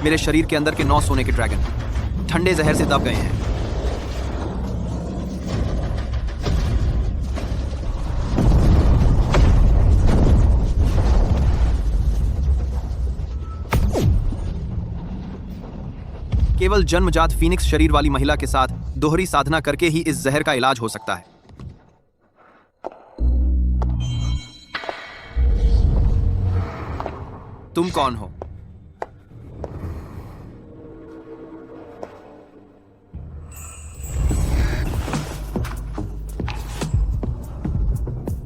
मेरे शरीर के अंदर के 9 सोने के ड्रैगन ठंडे जहर से दब गए हैं। केवल जन्मजात फीनिक्स शरीर वाली महिला के साथ दोहरी साधना करके ही इस जहर का इलाज हो सकता है। तुम कौन हो?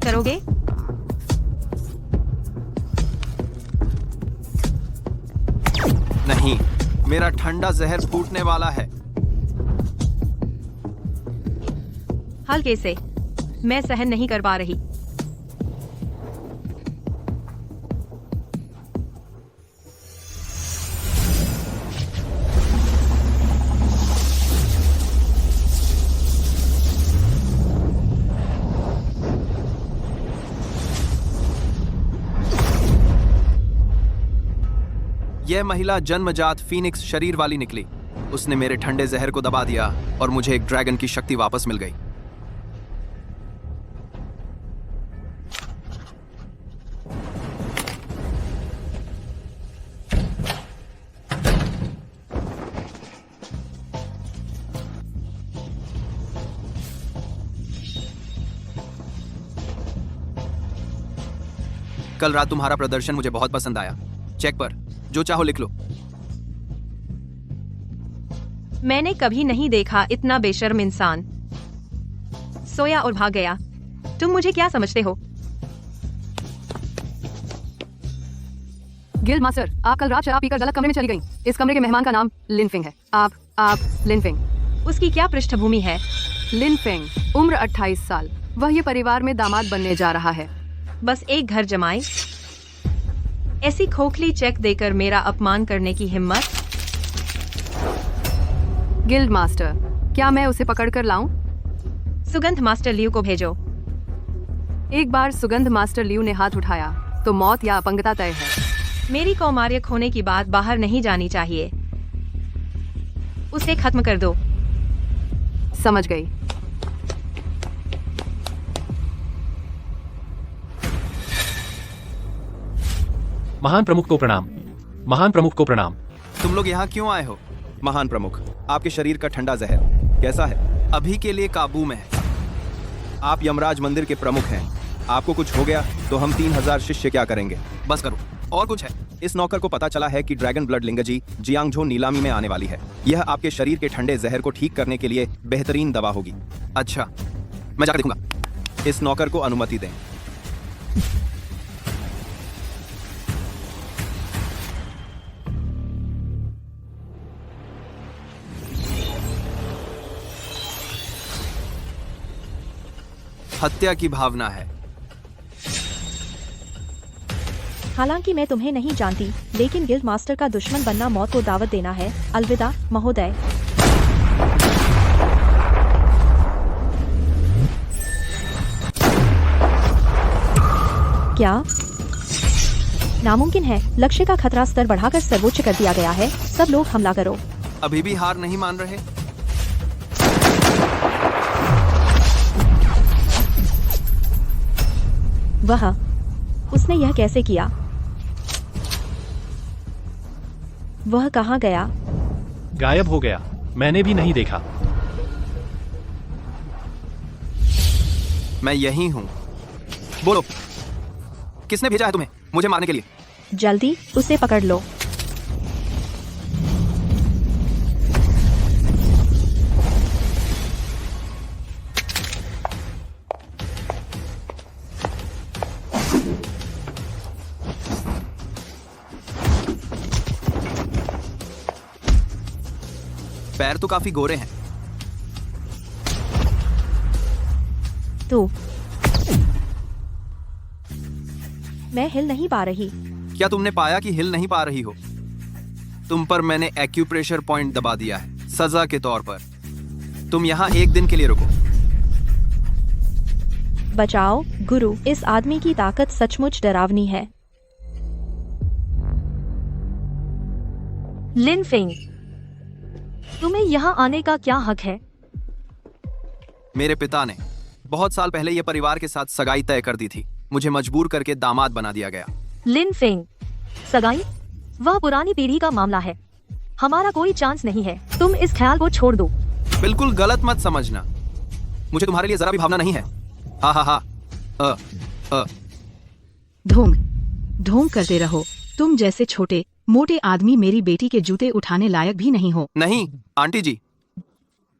करोगे? नहीं, मेरा ठंडा जहर फूटने वाला है। हल्के से, मैं सहन नहीं कर पा रही। यह महिला जन्मजात फीनिक्स शरीर वाली निकली। उसने मेरे ठंडे जहर को दबा दिया और मुझे एक ड्रैगन की शक्ति वापस मिल गई। कल रात तुम्हारा प्रदर्शन मुझे बहुत पसंद आया। चेक पर जो चाहो लिख लो। मैंने कभी नहीं देखा इतना बेशर्म इंसान। सोया और भाग गया। तुम मुझे क्या समझते हो? गिल्ड मास्टर, आप कल रात शराब पीकर गलत कमरे में चली गईं। इस कमरे के मेहमान का नाम लिनफिंग है। आप लिनफिंग। उसकी क्या पृष्ठभूमि है? लिनफिंग, उम्र 28 साल। वह ये परिवार में दामाद बनने जा रहा है। बस एक घर जमाए, ऐसी खोखली चेक देकर मेरा अपमान करने की हिम्मत? गिल्ड मास्टर, क्या मैं उसे पकड़ कर लाऊं? सुगंध मास्टर लियू को भेजो। एक बार सुगंध मास्टर लियू ने हाथ उठाया तो मौत या अपंगता तय है। मेरी कौमार्य खोने की बात बाहर नहीं जानी चाहिए। उसे खत्म कर दो। समझ गई। महान प्रमुख को प्रणाम। महान प्रमुख को प्रणाम। तुम लोग यहाँ क्यों आए हो? महान प्रमुख, आपके शरीर का ठंडा जहर कैसा है? अभी के लिए काबू में है। आप यमराज मंदिर के प्रमुख हैं। आपको कुछ हो गया तो हम 3000 शिष्य क्या करेंगे? बस करो। और कुछ है? इस नौकर को पता चला है कि ड्रैगन ब्लड लिंगजी जियांगझो नीलामी में आने वाली है। यह आपके शरीर के ठंडे जहर को ठीक करने के लिए बेहतरीन दवा होगी। अच्छा, मैं जाकर देखूंगा। इस नौकर को अनुमति दें। हत्या की भावना है। हालांकि मैं तुम्हें नहीं जानती, लेकिन गिल्ड मास्टर का दुश्मन बनना मौत को दावत देना है। अलविदा महोदय। क्या नामुमकिन है? लक्ष्य का खतरा स्तर बढ़ाकर सर्वोच्च कर दिया गया है। सब लोग हमला करो। अभी भी हार नहीं मान रहे? उसने यह कैसे किया? वह कहाँ गया? गायब हो गया। मैंने भी नहीं देखा। मैं यही हूँ। बोलो, किसने भेजा है तुम्हें मुझे मारने के लिए? जल्दी उसे पकड़ लो। पैर तो काफी गोरे हैं। तो मैं हिल नहीं पा रही। क्या तुमने पाया कि हिल नहीं पा रही हो? तुम पर मैंने एक्यूप्रेशर पॉइंट दबा दिया है सजा के तौर पर। तुम यहाँ 1 दिन के लिए रुको। बचाओ गुरु, इस आदमी की ताकत सचमुच डरावनी है। लिन फेंग, तुम्हें यहाँ आने का क्या हक है? मेरे पिता ने बहुत साल पहले ये परिवार के साथ सगाई तय कर दी थी। मुझे मजबूर करके दामाद बना दिया गया। लिन फेंग, सगाई? वह पुरानी पीढ़ी का मामला है। हमारा कोई चांस नहीं है। तुम इस ख्याल को छोड़ दो। बिल्कुल गलत मत समझना। मुझे तुम्हारे लिए जरा भी भावना नहीं है। हा हा हा। ढोंग ढोंग करते रहो। तुम जैसे छोटे मोटे आदमी मेरी बेटी के जूते उठाने लायक भी नहीं हो। नहीं आंटी जी,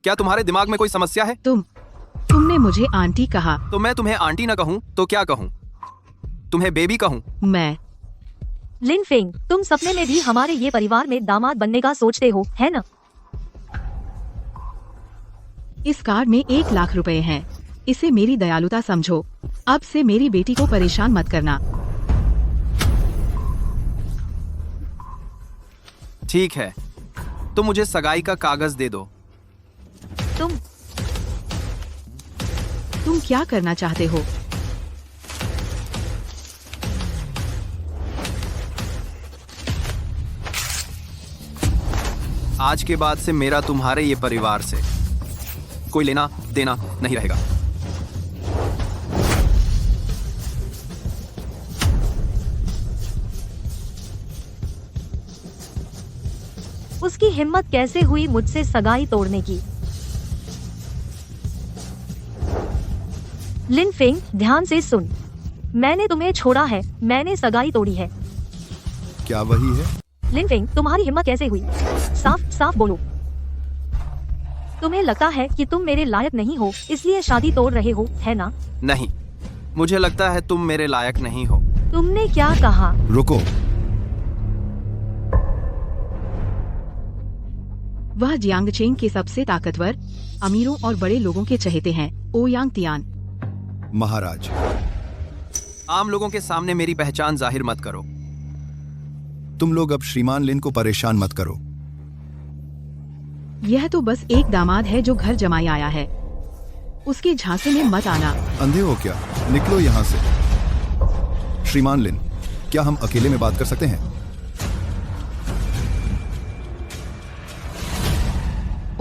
क्या तुम्हारे दिमाग में कोई समस्या है? तुमने मुझे आंटी कहा। तो मैं तुम्हें आंटी ना कहूँ तो क्या कहूँ? तुम्हें बेबी कहूँ? मैं लिन फेंग, तुम सपने में भी हमारे ये परिवार में दामाद बनने का सोचते हो, है ना? इस कार्ड में 1 लाख रुपए हैं। इसे मेरी दयालुता समझो। अब से मेरी बेटी को परेशान मत करना। ठीक है, तो मुझे सगाई का कागज दे दो। तुम क्या करना चाहते हो? आज के बाद से मेरा तुम्हारे ये परिवार से कोई लेना देना नहीं रहेगा। उसकी हिम्मत कैसे हुई मुझसे सगाई तोड़ने की? लिन फेंग, ध्यान से सुन। मैंने तुम्हें छोड़ा है, मैंने सगाई तोड़ी है। क्या वही है? लिन फेंग, तुम्हारी हिम्मत कैसे हुई? साफ साफ बोलो। तुम्हें लगता है कि तुम मेरे लायक नहीं हो, इसलिए शादी तोड़ रहे हो, है ना? नहीं, मुझे लगता है तुम मेरे लायक नहीं हो। तुमने क्या कहा? रुको। वह जियांगचेंग के सबसे ताकतवर, अमीरों और बड़े लोगों के चहेते हैं। Ouyang Tian. महाराज, आम लोगों के सामने मेरी पहचान जाहिर मत करो। तुम लोग अब श्रीमान लिन को परेशान मत करो। यह तो बस एक दामाद है जो घर जमाई आया है। उसके झांसे में मत आना। अंधे हो क्या? निकलो यहाँ से। श्रीमान लिन, क्या हम अकेले में बात कर सकते हैं?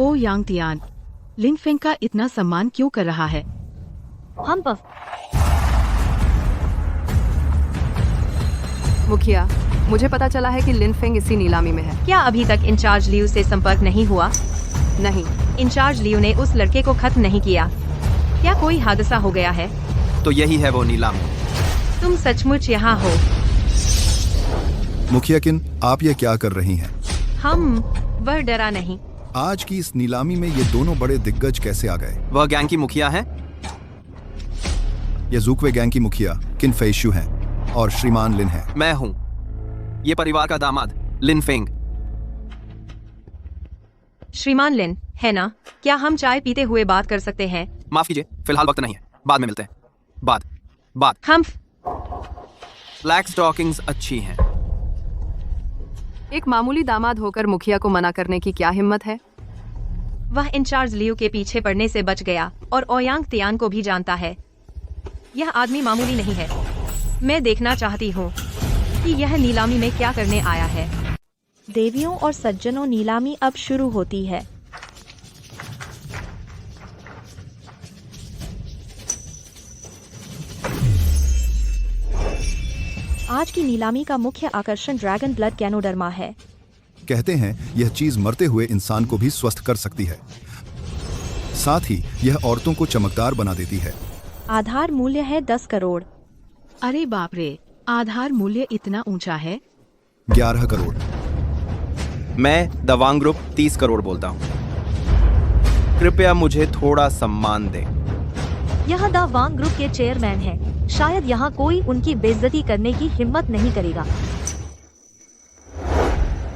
ओ यांग तियान, लिन फेंग का इतना सम्मान क्यों कर रहा है? हम पफ। मुखिया, मुझे पता चला है कि लिन फेंग इसी नीलामी में है। क्या अभी तक इंचार्ज लियू से संपर्क नहीं हुआ? नहीं। इंचार्ज लियू ने उस लड़के को खत्म नहीं किया। क्या कोई हादसा हो गया है? तो यही है वो नीलामी। तुम सचमुच यहाँ हो? मुखिया किन, आप ये क्या कर रही हैं? वह डरा नहीं। आज की इस नीलामी में ये दोनों बड़े दिग्गज कैसे आ गए? वह गैंग की मुखिया है। ये जूकवे गैंग की मुखिया किन फेशु हैं और श्रीमान लिन हैं। मैं हूँ ये परिवार का दामाद, लिन फेंग। श्रीमान लिन, है ना? क्या हम चाय पीते हुए बात कर सकते हैं? माफ कीजिए, फिलहाल वक्त नहीं है, बाद में मिलते हैं। बाद। हम ब्लैक स्टॉकिंग्स अच्छी हैं। एक मामूली दामाद होकर मुखिया को मना करने की क्या हिम्मत है? वह इंचार्ज लियू के पीछे पड़ने से बच गया और ओयांग तियान को भी जानता है। यह आदमी मामूली नहीं है। मैं देखना चाहती हूँ कि यह नीलामी में क्या करने आया है। देवियों और सज्जनों, नीलामी अब शुरू होती है। आज की नीलामी का मुख्य आकर्षण ड्रैगन ब्लड गैनोडर्मा है। कहते हैं यह चीज मरते हुए इंसान को भी स्वस्थ कर सकती है। साथ ही यह औरतों को चमकदार बना देती है। आधार मूल्य है 10 करोड़। अरे बाप रे, आधार मूल्य इतना ऊंचा है? 11 करोड़। मैं दवांग ग्रुप 30 करोड़ बोलता हूँ। कृपया मुझे थोड़ा सम्मान दें। यह द वांग ग्रुप के चेयरमैन हैं। शायद यहाँ कोई उनकी बेइज्जती करने की हिम्मत नहीं करेगा।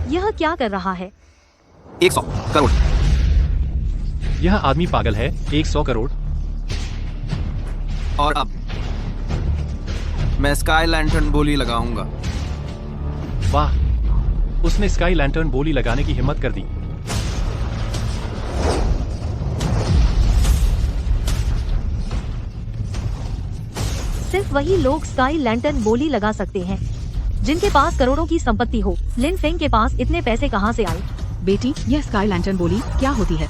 यह क्या कर रहा है? 100 करोड़। यह आदमी पागल है। 100 करोड़। और अब मैं स्काई लैंटर्न बोली लगाऊंगा। वाह, उसने स्काई लैंटर्न बोली लगाने की हिम्मत कर दी। सिर्फ वही लोग स्काई लैंटर्न बोली लगा सकते हैं। जिनके पास करोड़ों की संपत्ति हो। लिन फेंग के पास इतने पैसे कहाँ से आए? बेटी, यह स्काई लैंटर्न बोली क्या होती है?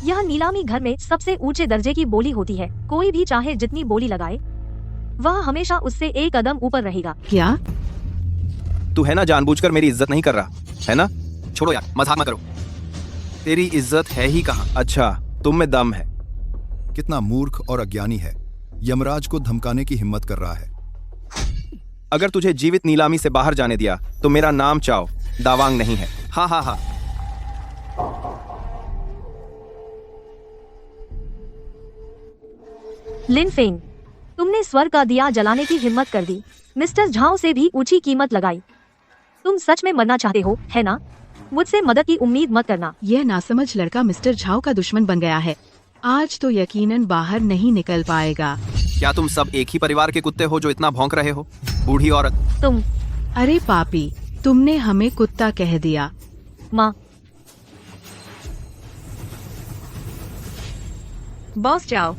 यह नीलामी घर में सबसे ऊंचे दर्जे की बोली होती है। कोई भी चाहे जितनी बोली लगाए, वह हमेशा उससे एक कदम ऊपर रहेगा। क्या? तू है ना जानबूझकर मेरी इज्जत नहीं कर रहा, है ना? छोड़ो यार, मजाक मत करो। तेरी इज्जत है ही कहाँ? अच्छा, तुम में दम है। कितना मूर्ख और अज्ञानी है, यमराज को धमकाने की हिम्मत कर रहा है। अगर तुझे जीवित नीलामी से बाहर जाने दिया तो मेरा नाम चाओ दावांग नहीं है। हाँ हाँ हाँ। लिन फेंग, तुमने स्वर्ग का दिया जलाने की हिम्मत कर दी। मिस्टर झाओ से भी ऊंची कीमत लगाई। तुम सच में मरना चाहते हो, है ना? मुझसे मदद की उम्मीद मत करना। यह नासमझ लड़का मिस्टर झाओ का दुश्मन बन गया है। आज तो यकीनन बाहर नहीं निकल पाएगा। क्या तुम सब एक ही परिवार के कुत्ते हो जो इतना भौंक रहे हो? बूढ़ी औरत। तुम। अरे पापी, तुमने हमें कुत्ता कह दिया। माँ। बॉस जाओ।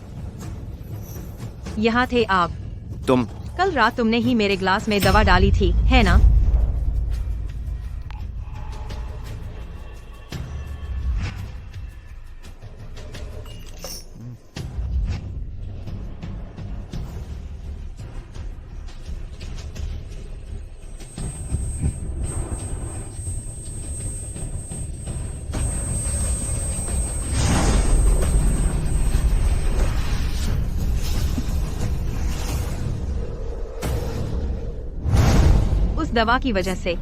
यहाँ थे आप। तुम। कल रात तुमने ही मेरे ग्लास में दवा डाली थी, है ना? उस दवा की वजह से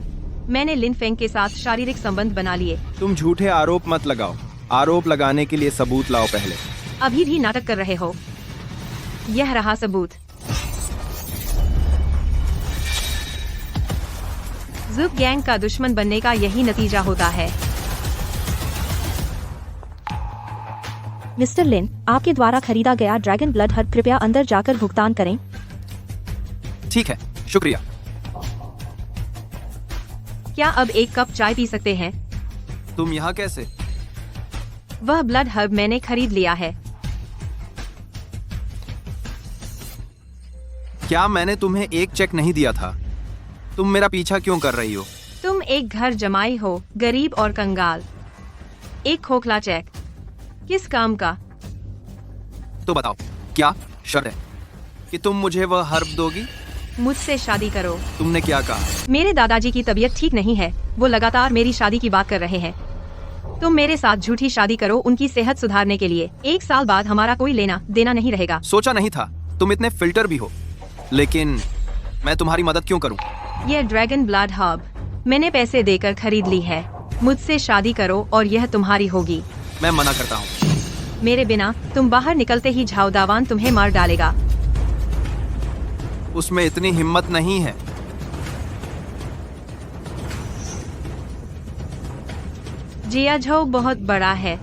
मैंने लिन फेंग के साथ शारीरिक संबंध बना लिए। तुम झूठे आरोप मत लगाओ। आरोप लगाने के लिए सबूत लाओ पहले। अभी भी नाटक कर रहे हो। यह रहा सबूत। जुप गैंग का दुश्मन बनने का यही नतीजा होता है। मिस्टर लिन, आपके द्वारा खरीदा गया ड्रैगन ब्लड हर्ब कृपया अंदर जाकर भुगतान करें। ठीक है, शुक्रिया। क्या अब एक कप चाय पी सकते हैं? तुम यहाँ कैसे? वह ब्लड हर्ब मैंने खरीद लिया है। क्या मैंने तुम्हें एक चेक नहीं दिया था? तुम मेरा पीछा क्यों कर रही हो? तुम एक घर जमाई हो, गरीब और कंगाल। एक खोखला चेक किस काम का? तो बताओ, क्या शर्त है कि तुम मुझे वह हर्ब दोगी? मुझसे शादी करो। तुमने क्या कहा? मेरे दादाजी की तबीयत ठीक नहीं है। वो लगातार मेरी शादी की बात कर रहे हैं। तुम मेरे साथ झूठी शादी करो उनकी सेहत सुधारने के लिए। 1 साल बाद हमारा कोई लेना देना नहीं रहेगा। सोचा नहीं था तुम इतने फिल्टर भी हो, लेकिन मैं तुम्हारी मदद क्यों करूं? यह ड्रैगन ब्लड हर्ब मैंने पैसे देकर खरीद ली है। मुझसे शादी करो और यह तुम्हारी होगी। मैं मना करता हूँ। मेरे बिना तुम बाहर निकलते ही झाओ दावान तुम्हें मार डालेगा। उसमें इतनी हिम्मत नहीं है। जियाझो बहुत बड़ा है,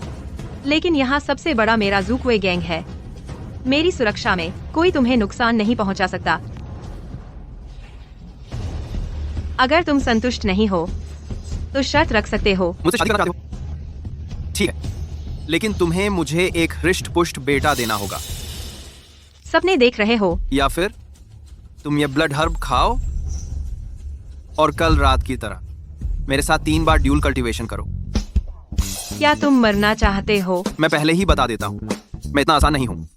लेकिन यहाँ सबसे बड़ा मेरा ज़ुक्वे गैंग है। मेरी सुरक्षा में कोई तुम्हें नुकसान नहीं पहुँचा सकता। अगर तुम संतुष्ट नहीं हो तो शर्त रख सकते हो। मुझसे शादी करना चाहते हो? ठीक है, लेकिन तुम्हें मुझे एक हृष्ट पुष्ट बेटा देना होगा। सपने देख रहे हो? या फिर तुम ये ब्लड हर्ब खाओ और कल रात की तरह मेरे साथ 3 बार ड्यूल कल्टीवेशन करो। क्या तुम मरना चाहते हो? मैं पहले ही बता देता हूँ, मैं इतना आसान नहीं हूँ।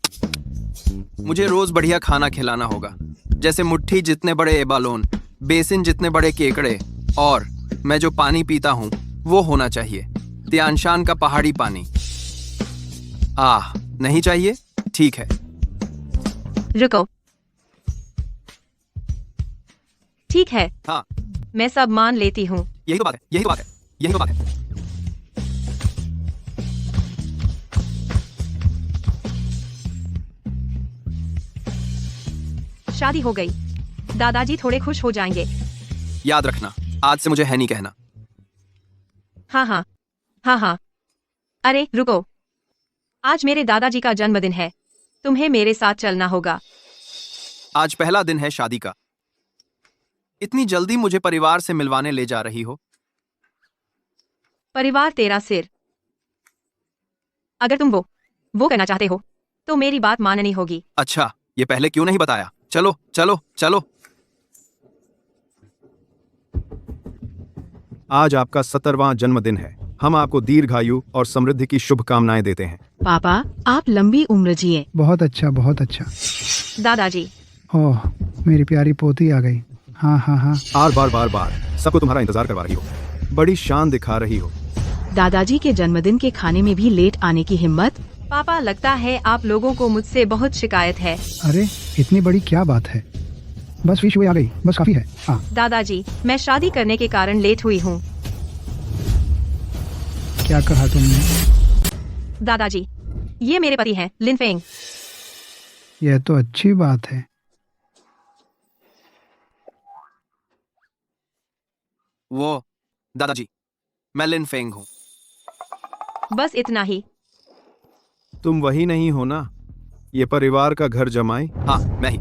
मुझे रोज बढ़िया खाना खिलाना होगा, जैसे मुट्ठी जितने बड़े एबालोन, बेसिन जितने बड़े केकड़े, और मैं जो पानी पीता हूँ वो होना चाहिए त्यानशान का पहाड़ी पानी। नहीं चाहिए? ठीक है। रुको। ठीक है, हाँ, मैं सब मान लेती हूँ। यही तो बात है, यही तो बात है, यही तो बात है। शादी हो गई। दादाजी थोड़े खुश हो जाएंगे। याद रखना, आज से मुझे है नहीं कहना। हाँ हाँ हाँ हाँ। अरे रुको, आज मेरे दादाजी का जन्मदिन है। तुम्हें मेरे साथ चलना होगा। आज पहला दिन है शादी का। इतनी जल्दी मुझे परिवार से मिलवाने ले जा रही हो? परिवार तेरा सिर। अगर तुम वो करना चाहते हो तो मेरी बात माननी होगी। अच्छा, ये पहले क्यों नहीं बताया? चलो चलो चलो। आज आपका 70वां जन्मदिन है। हम आपको दीर्घायु और समृद्धि की शुभकामनाएं देते हैं। पापा, आप लंबी उम्र जिए। बहुत अच्छा, बहुत अच्छा। दादाजी, ओह, मेरी प्यारी पोती आ गई। हाँ हाँ हाँ। और बार बार बार सबको तुम्हारा इंतजार करवा रही हो, बड़ी शान दिखा रही हो। दादाजी के जन्मदिन के खाने में भी लेट आने की हिम्मत। पापा लगता है आप लोगों को मुझसे बहुत शिकायत है। अरे इतनी बड़ी क्या बात है, बस फिश हुई आ गई, बस काफी है। हाँ, दादाजी, मैं शादी करने के कारण लेट हुई हूँ। क्या कहा तुमने? दादाजी, ये मेरे पति हैं, लिन फेंग। यह तो अच्छी बात है। वो दादाजी, मैं लिन फेंग हूँ। बस इतना ही। तुम वही नहीं हो ना, ये परिवार का घर जमाई? हाँ, मैं ही।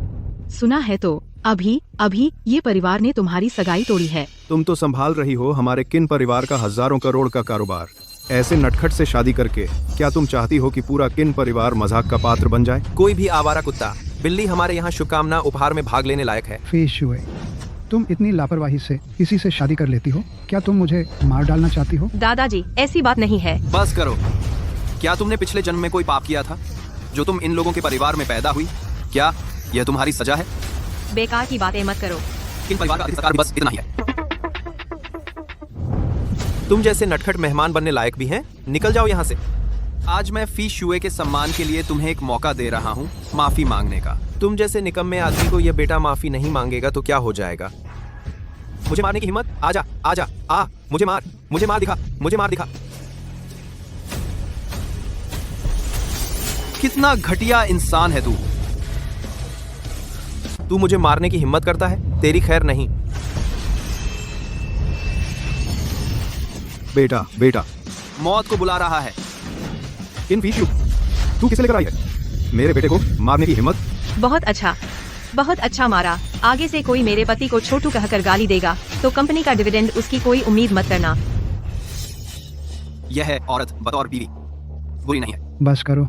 सुना है तो अभी ये परिवार ने तुम्हारी सगाई तोड़ी है। तुम तो संभाल रही हो हमारे किन परिवार का हजारों करोड़ का कारोबार। ऐसे नटखट से शादी करके क्या तुम चाहती हो कि पूरा किन परिवार मजाक का पात्र बन जाए? कोई भी आवारा कुत्ता, बिल्ली हमारे यहाँ शुभकामना उपहार में भाग लेने लायक है। फिश हुई, तुम इतनी लापरवाही से किसी से शादी कर लेती हो? क्या तुम मुझे मार डालना चाहती हो? दादाजी, ऐसी बात नहीं है। बस करो। क्या तुमने पिछले जन्म में कोई पाप किया था जो तुम इन लोगों के परिवार में पैदा हुई? क्या यह तुम्हारी सजा है? बेकार की बातें मत करो। इन परिवार का अधिकार बस इतना ही है। तुम जैसे नटखट मेहमान बनने लायक भी हैं, निकल जाओ यहाँ से। आज मैं फी शुए के सम्मान के लिए तुम्हें एक मौका दे रहा हूँ माफी मांगने का। तुम जैसे निकम्मे आदमी को यह बेटा माफी नहीं मांगेगा तो क्या हो जाएगा? मुझे मारने की हिम्मत? आजा आजा, आ मुझे मार दिखा, मुझे मार दिखा। कितना घटिया इंसान है तू। तू मुझे मारने की हिम्मत करता है? तेरी खैर नहीं। बेटा बेटा, मौत को बुला रहा है। इन फीशु, तू किसे लेकर आई है? मेरे बेटे को मारने की हिम्मत? बहुत अच्छा मारा। आगे से कोई मेरे पति को छोटू कहकर गाली देगा तो कंपनी का डिविडेंड उसकी कोई उम्मीद मत करना। यह औरत बतौर बीवी बुरी नहीं है। बस करो।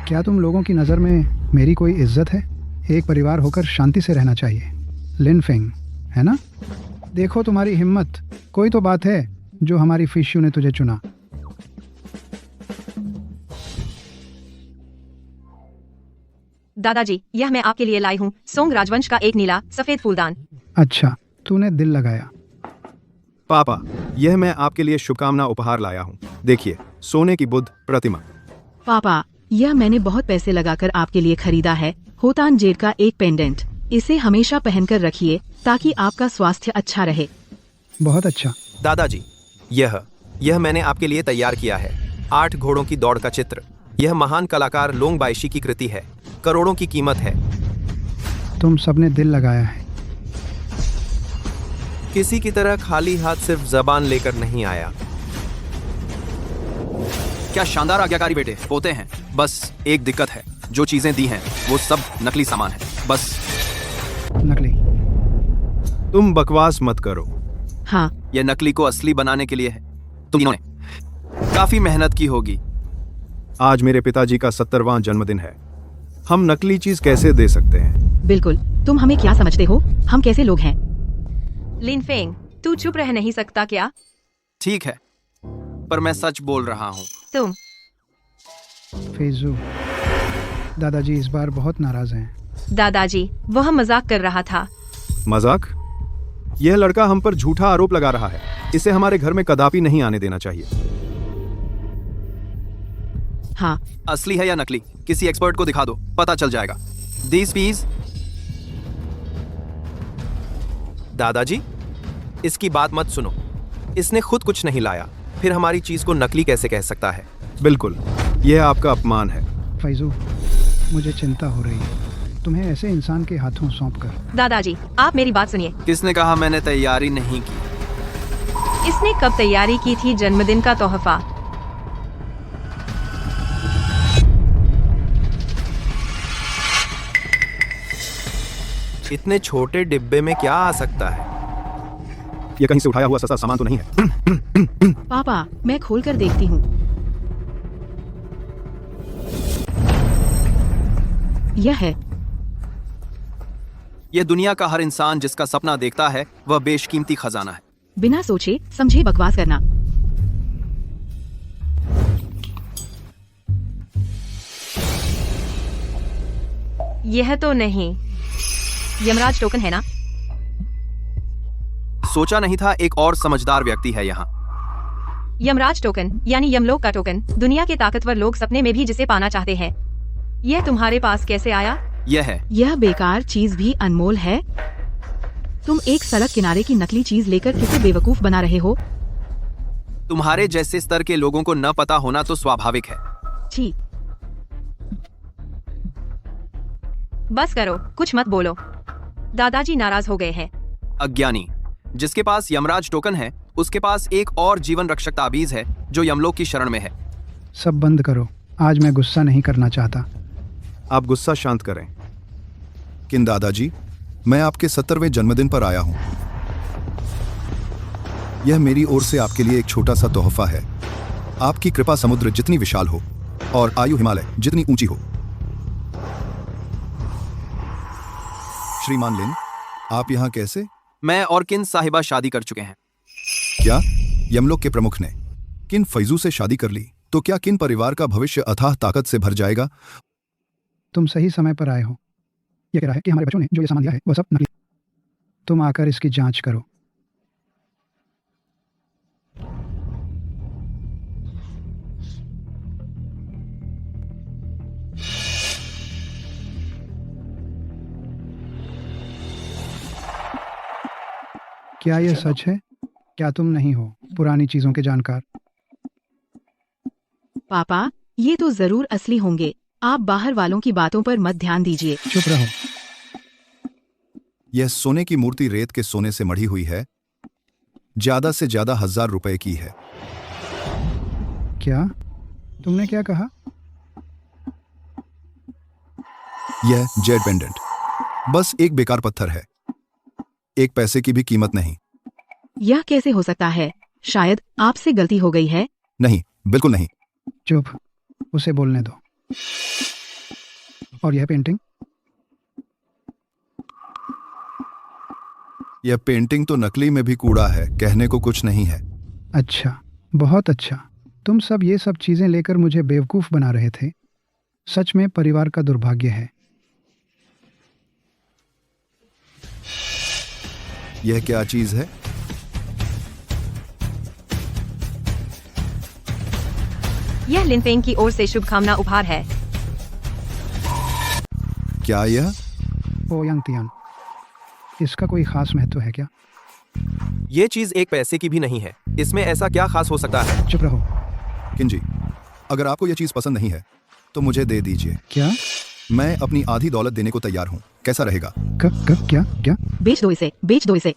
क्या तुम लोगों की नज़र में मेरी कोई इज्जत है? एक परिवार होकर शांति से रहना चाहिए। लिन फेंग, है ना? देखो तुम्हारी हिम्मत। कोई तो बात है जो हमारी फिशू ने तुझे चुना। दादाजी, यह मैं आपके लिए लाई हूँ सोंग राजवंश का एक नीला सफेद फूलदान। अच्छा, तूने दिल लगाया। पापा, यह मैं आपके लिए शुभकामना उपहार लाया हूँ। देखिए, सोने की बुद्ध प्रतिमा। पापा, यह मैंने बहुत पैसे लगाकर आपके लिए खरीदा है। होतान जेड का एक पेंडेंट। इसे हमेशा पहनकर रखिए ताकि आपका स्वास्थ्य अच्छा रहे। बहुत अच्छा। दादाजी, यह मैंने आपके लिए तैयार किया है 8 घोड़ों की दौड़ का चित्र। यह महान कलाकार लोंग बाइशी की कृति है। करोड़ों की कीमत है। तुम सबने दिल लगाया है। किसी की तरह खाली हाथ सिर्फ जबान लेकर नहीं आया। क्या शानदार आज्ञाकारी बेटे पोते हैं। बस एक दिक्कत है, जो चीजें दी हैं वो सब नकली सामान है। बस नकली? तुम बकवास मत करो। हाँ, यह नकली को असली बनाने के लिए है। तुम तीनों ने काफी मेहनत की होगी। आज मेरे पिताजी का 70वां जन्मदिन है। हम नकली चीज कैसे दे सकते हैं? बिल्कुल। तुम हमें क्या समझते हो? हम कैसे लोग हैं? लिन फेंग, तू चुप रह नहीं सकता क्या? ठीक है, पर मैं सच बोल रहा हूँ। तुम फेजू, दादाजी इस बार बहुत नाराज हैं। दादाजी, वह मजाक कर रहा था। मजाक? यह लड़का हम पर झूठा आरोप लगा रहा है। इसे हमारे घर में कदापि नहीं आने देना चाहिए। हाँ, असली है या नकली, किसी एक्सपर्ट को दिखा दो, पता चल जाएगा। These peas? दादाजी, इसकी बात मत सुनो। इसने खुद कुछ नहीं लाया, फिर हमारी चीज को नकली कैसे कह सकता है? बिल्कुल, यह आपका अपमान है। फैजू, मुझे चिंता हो रही है तुम्हें ऐसे इंसान के हाथों सौंप कर। दादाजी, आप मेरी बात सुनिए। किसने कहा मैंने तैयारी नहीं की? इसने कब तैयारी की थी जन्मदिन का तोहफा? इतने छोटे डिब्बे में क्या आ सकता है? ये कहीं से उठाया हुआ सस्ता सामान तो नहीं है? पापा, मैं खोल कर देखती हूँ। यह है। यह दुनिया का हर इंसान जिसका सपना देखता है वह बेशकीमती खजाना है। बिना सोचे समझे बकवास करना। यह तो नहीं यमराज टोकन है ना? सोचा नहीं था एक और समझदार व्यक्ति है यहाँ। यमराज टोकन यानी यमलोक का टोकन, दुनिया के ताकतवर लोग सपने में भी जिसे पाना चाहते हैं। यह तुम्हारे पास कैसे आया? यह बेकार चीज भी अनमोल है। तुम एक सड़क किनारे की नकली चीज लेकर किसे बेवकूफ बना रहे हो? तुम्हारे जैसे स्तर के लोगों को न पता होना तो स्वाभाविक है। छी, बस करो, कुछ मत बोलो। दादाजी नाराज हो गए हैं। अज्ञानी, जिसके पास यमराज टोकन है उसके पास एक और जीवन रक्षक ताबीज है जो यमलोक की शरण में है। सब बंद करो, आज मैं गुस्सा नहीं करना चाहता। आप गुस्सा शांत करें। किन दादाजी, मैं आपके 70वें जन्मदिन पर आया हूं। यह मेरी ओर से आपके लिए एक छोटा सा तोहफा है। आपकी कृपा समुद्र जितनी विशाल हो और आयु हिमालय जितनी ऊंची हो। श्रीमान लिन, आप यहाँ कैसे? मैं और किन साहिबा शादी कर चुके हैं। क्या यमलोक के प्रमुख ने किन फैजू से शादी कर ली तो क्या किन परिवार का भविष्य अथाह ताकत से भर जाएगा? तुम सही समय पर आए हो। यह कह रहा है कि हमारे बच्चों ने जो ये सामान दिया है वह सब नकली। तुम आकर इसकी जांच करो। क्या यह सच है? क्या तुम नहीं हो पुरानी चीजों के जानकार? पापा, ये तो जरूर असली होंगे। आप बाहर वालों की बातों पर मत ध्यान दीजिए। चुप रहो। यह सोने की मूर्ति रेत के सोने से मढ़ी हुई है। ज्यादा से ज्यादा 1000 रुपए की है। क्या? तुमने क्या कहा? यह जेड पेंडेंट बस एक बेकार पत्थर है। एक पैसे की भी कीमत नहीं। यह कैसे हो सकता है? शायद आपसे गलती हो गई है। नहीं, बिल्कुल नहीं। चुप, उसे बोलने दो। और यह पेंटिंग? यह पेंटिंग तो नकली में भी कूड़ा है, कहने को कुछ नहीं है। अच्छा, बहुत अच्छा। तुम सब ये सब चीजें लेकर मुझे बेवकूफ बना रहे थे। सच में परिवार का दुर्भाग्य है। यह क्या चीज है? यह लिनफेंग की ओर से शुभकामना उपहार है। क्या यह? ओयांग तियान, इसका कोई खास महत्व है क्या? ये चीज एक पैसे की भी नहीं है। इसमें ऐसा क्या खास हो सकता है? चुप रहो। किंजी, अगर आपको यह चीज पसंद नहीं है तो मुझे दे दीजिए। क्या? मैं अपनी आधी दौलत देने को तैयार हूं। कैसा रहेगा? क्या क्या? बेच दो इसे, बेच दो इसे।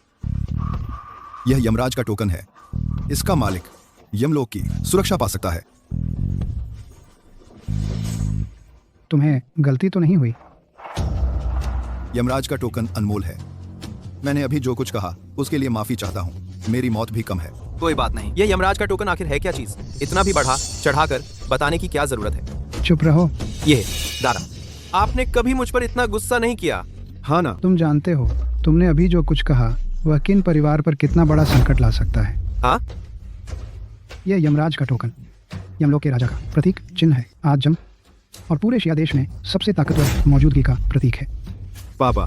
यह यमराज का टोकन है। इसका मालिक यमलोक की सुरक्षा पा सकता है। तुम्हें गलती तो नहीं हुई? यमराज का टोकन अनमोल है। मैंने अभी जो कुछ कहा उसके लिए माफी चाहता हूँ। मेरी मौत भी कम है। कोई बात नहीं। ये यमराज का टोकन आखिर है क्या चीज? इतना भी बढ़ा चढ़ाकर बताने की क्या जरूरत है? चुप रहो। ये दादा, आपने कभी मुझ पर इतना गुस्सा नहीं किया। हाँ ना? तुम जानते हो तुमने अभी जो कुछ कहा वह किन परिवार पर कितना बड़ा संकट ला सकता है। हाँ? यह यमराज का टोकन यमलोक के राजा का प्रतीक चिन्ह है। आज जम और पूरे एशिया देश में सबसे ताकतवर मौजूदगी का प्रतीक है। पापा,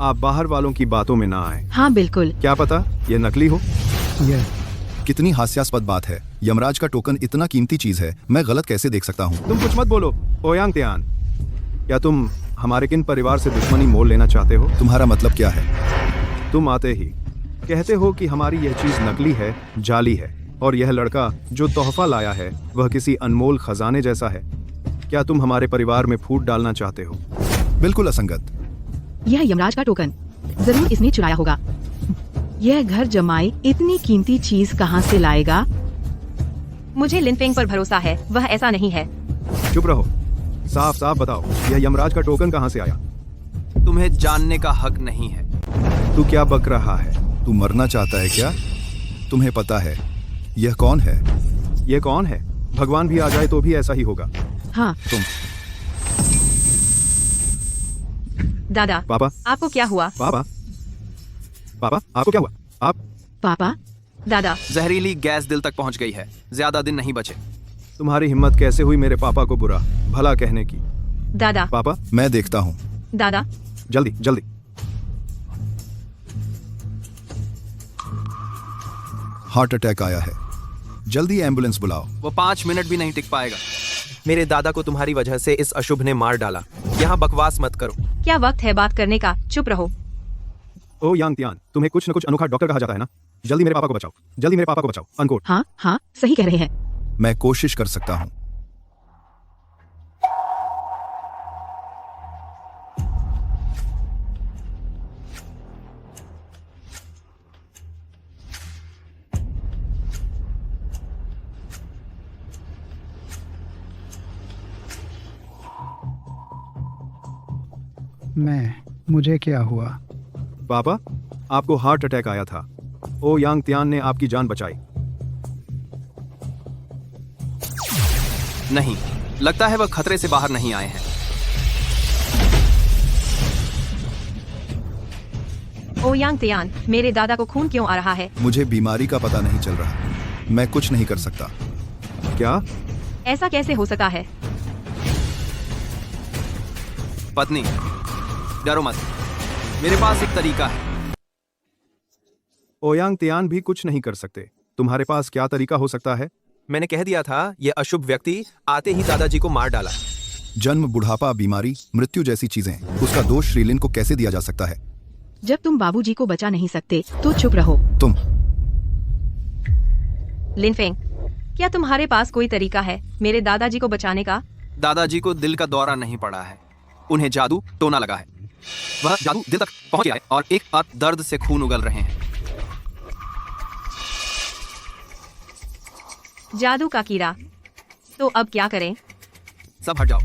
आप बाहर वालों की बातों में ना आए। हाँ बिल्कुल। क्या पता ये नकली हो। यह कितनी हास्यास्पद बात है। यमराज का टोकन इतना कीमती चीज है, मैं गलत कैसे देख सकता हूँ? तुम कुछ मत बोलो। ओयांग त्यान, क्या तुम हमारे किन परिवार से दुश्मनी मोल लेना चाहते हो? तुम्हारा मतलब क्या है? तुम आते ही कहते हो कि हमारी यह चीज नकली है, जाली है, और यह लड़का जो तोहफा लाया है वह किसी अनमोल खजाने जैसा है। क्या तुम हमारे परिवार में फूट डालना चाहते हो? बिल्कुल असंगत। यह यमराज का टोकन जरूर इसने चुराया होगा। यह घर जमाई इतनी कीमती चीज कहाँ से लाएगा? मुझे लिनफेंग पर भरोसा है, वह ऐसा नहीं है। चुप रहो। साफ साफ बताओ, यह यमराज का टोकन कहाँ से आया? तुम्हें जानने का हक नहीं है। तू क्या बक रहा है? तू मरना चाहता है क्या? तुम्हें पता है यह कौन है? यह कौन है? भगवान भी आ जाए तो भी ऐसा ही होगा। हाँ। तुम। दादा, पापा, आपको क्या हुआ? पापा, पापा, आपको क्या हुआ? आप पापा, दादा, जहरीली गैस दिल तक पहुंच गई है, ज्यादा दिन नहीं बचे। तुम्हारी हिम्मत कैसे हुई मेरे पापा को बुरा भला कहने की? दादा, पापा, मैं देखता हूँ। दादा, जल्दी जल्दी। हार्ट अटैक आया है, जल्दी एम्बुलेंस बुलाओ। वो 5 मिनट भी नहीं टिक पाएगा। मेरे दादा को तुम्हारी वजह से इस अशुभ ने मार डाला। यहाँ बकवास मत करो। क्या वक्त है बात करने का? चुप रहो। ओ यांग तियान, तुम्हें कुछ न कुछ अनोखा डॉक्टर कहा जाता है ना? जल्दी मेरे पापा को बचाओ, जल्दी मेरे पापा को बचाओ। अनकोट। हाँ हाँ, सही कह रहे हैं। मैं कोशिश कर सकता हूँ। मुझे क्या हुआ? पापा, आपको हार्ट अटैक आया था। ओ यांग तियान ने आपकी जान बचाई। नहीं, लगता है वह खतरे से बाहर नहीं आए हैं। ओ यांग तियान, मेरे दादा को खून क्यों आ रहा है? मुझे बीमारी का पता नहीं चल रहा, मैं कुछ नहीं कर सकता। क्या? ऐसा कैसे हो सकता है? पत्नी, डरो मत, मेरे पास एक तरीका है। ओयांग तियान भी कुछ नहीं कर सकते। तुम्हारे पास क्या तरीका हो सकता है? मैंने कह दिया था, यह अशुभ व्यक्ति आते ही दादाजी को मार डाला। जन्म, बुढ़ापा, बीमारी, मृत्यु जैसी चीजें, उसका दोष श्रीलिन को कैसे दिया जा सकता है? जब तुम बाबूजी को बचा नहीं सकते तो चुप रहो। तुम लिनफेंग, क्या तुम्हारे पास कोई तरीका है मेरे दादाजी को बचाने का? दादाजी को दिल का दौरा नहीं पड़ा है, उन्हें जादू टोना लगा है। वह जादू दिल तक पहुंच गया है और एक साथ दर्द से खून उगल रहे हैं। जादू का कीड़ा। तो अब क्या करें? सब हट जाओ।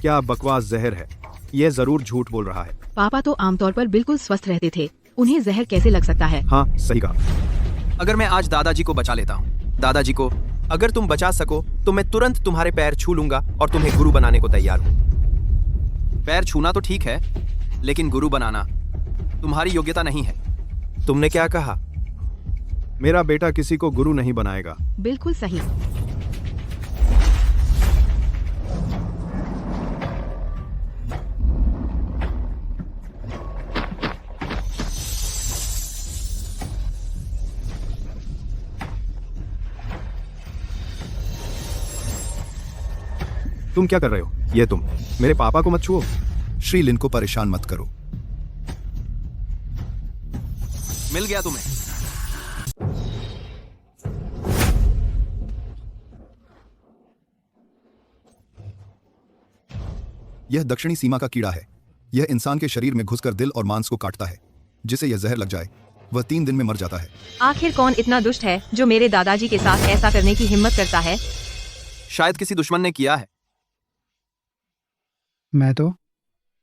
क्या बकवास जहर है? यह जरूर झूठ बोल रहा है। पापा तो आमतौर पर बिल्कुल स्वस्थ रहते थे, उन्हें जहर कैसे लग सकता है? हाँ, सही कहा। अगर मैं आज दादाजी को बचा लेता हूँ, दादाजी को, अगर तुम बचा सको तो मैं तुरंत तुम्हारे पैर छू लूंगा और तुम्हें गुरु बनाने को तैयार हूँ। पैर छूना तो ठीक है, लेकिन गुरु बनाना तुम्हारी योग्यता नहीं है। तुमने क्या कहा? मेरा बेटा किसी को गुरु नहीं बनाएगा। बिल्कुल सही। तुम क्या कर रहे हो? ये तुम मेरे पापा को मत छुओ। श्रीलिन को परेशान मत करो। मिल गया तुम्हें। यह दक्षिणी सीमा का कीड़ा है। यह इंसान के शरीर में घुसकर दिल और मांस को काटता है, जिसे यह जहर लग जाए वह 3 दिन में मर जाता है। आखिर कौन इतना दुष्ट है जो मेरे दादाजी के साथ ऐसा करने की हिम्मत करता है? शायद किसी दुश्मन ने किया है। मैं तो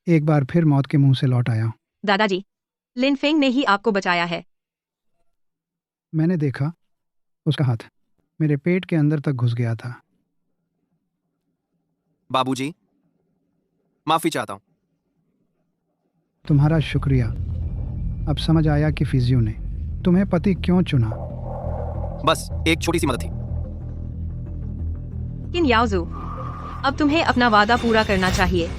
एक बार फिर मौत के मुंह से लौट आया हूं। दादाजी, लिनफेंग ने ही आपको बचाया है। मैंने देखा उसका हाथ मेरे पेट के अंदर तक घुस गया था। बाबूजी, माफी चाहता हूं। तुम्हारा शुक्रिया। अब समझ आया कि फिजियो ने तुम्हें पति क्यों चुना। बस एक छोटी सी मदद थी। किन याओजू, अब तुम्हें अपना वादा पूरा करना चाहिए।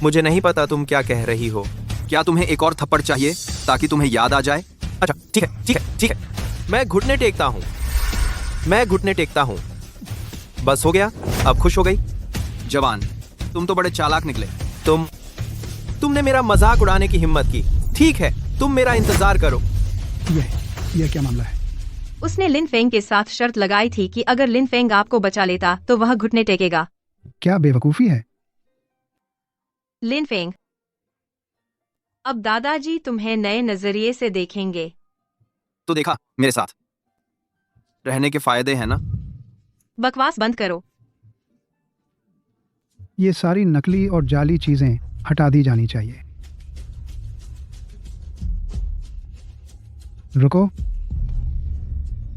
मुझे नहीं पता तुम क्या कह रही हो। क्या तुम्हें एक और थप्पड़ चाहिए ताकि तुम्हें याद आ जाए? अच्छा, ठीक है, ठीक है, ठीक है। मैं घुटने टेकता हूँ। बस हो गया? अब खुश हो गई? जवान, तुम तो बड़े चालाक निकले। तुमने मेरा मजाक उड़ाने की हिम्मत की। ठीक है, तुम मेरा इंतजार करो। यह क्या मामला है? उसने लिनफेंग के साथ शर्त लगाई थी कि अगर लिनफेंग आपको बचा लेता तो वह घुटने टेकेगा। क्या बेवकूफी है? लिनफेंग, अब दादाजी तुम्हें नए नजरिए से देखेंगे। तो देखा, मेरे साथ रहने के फायदे हैं ना? बकवास बंद करो। ये सारी नकली और जाली चीजें हटा दी जानी चाहिए। रुको,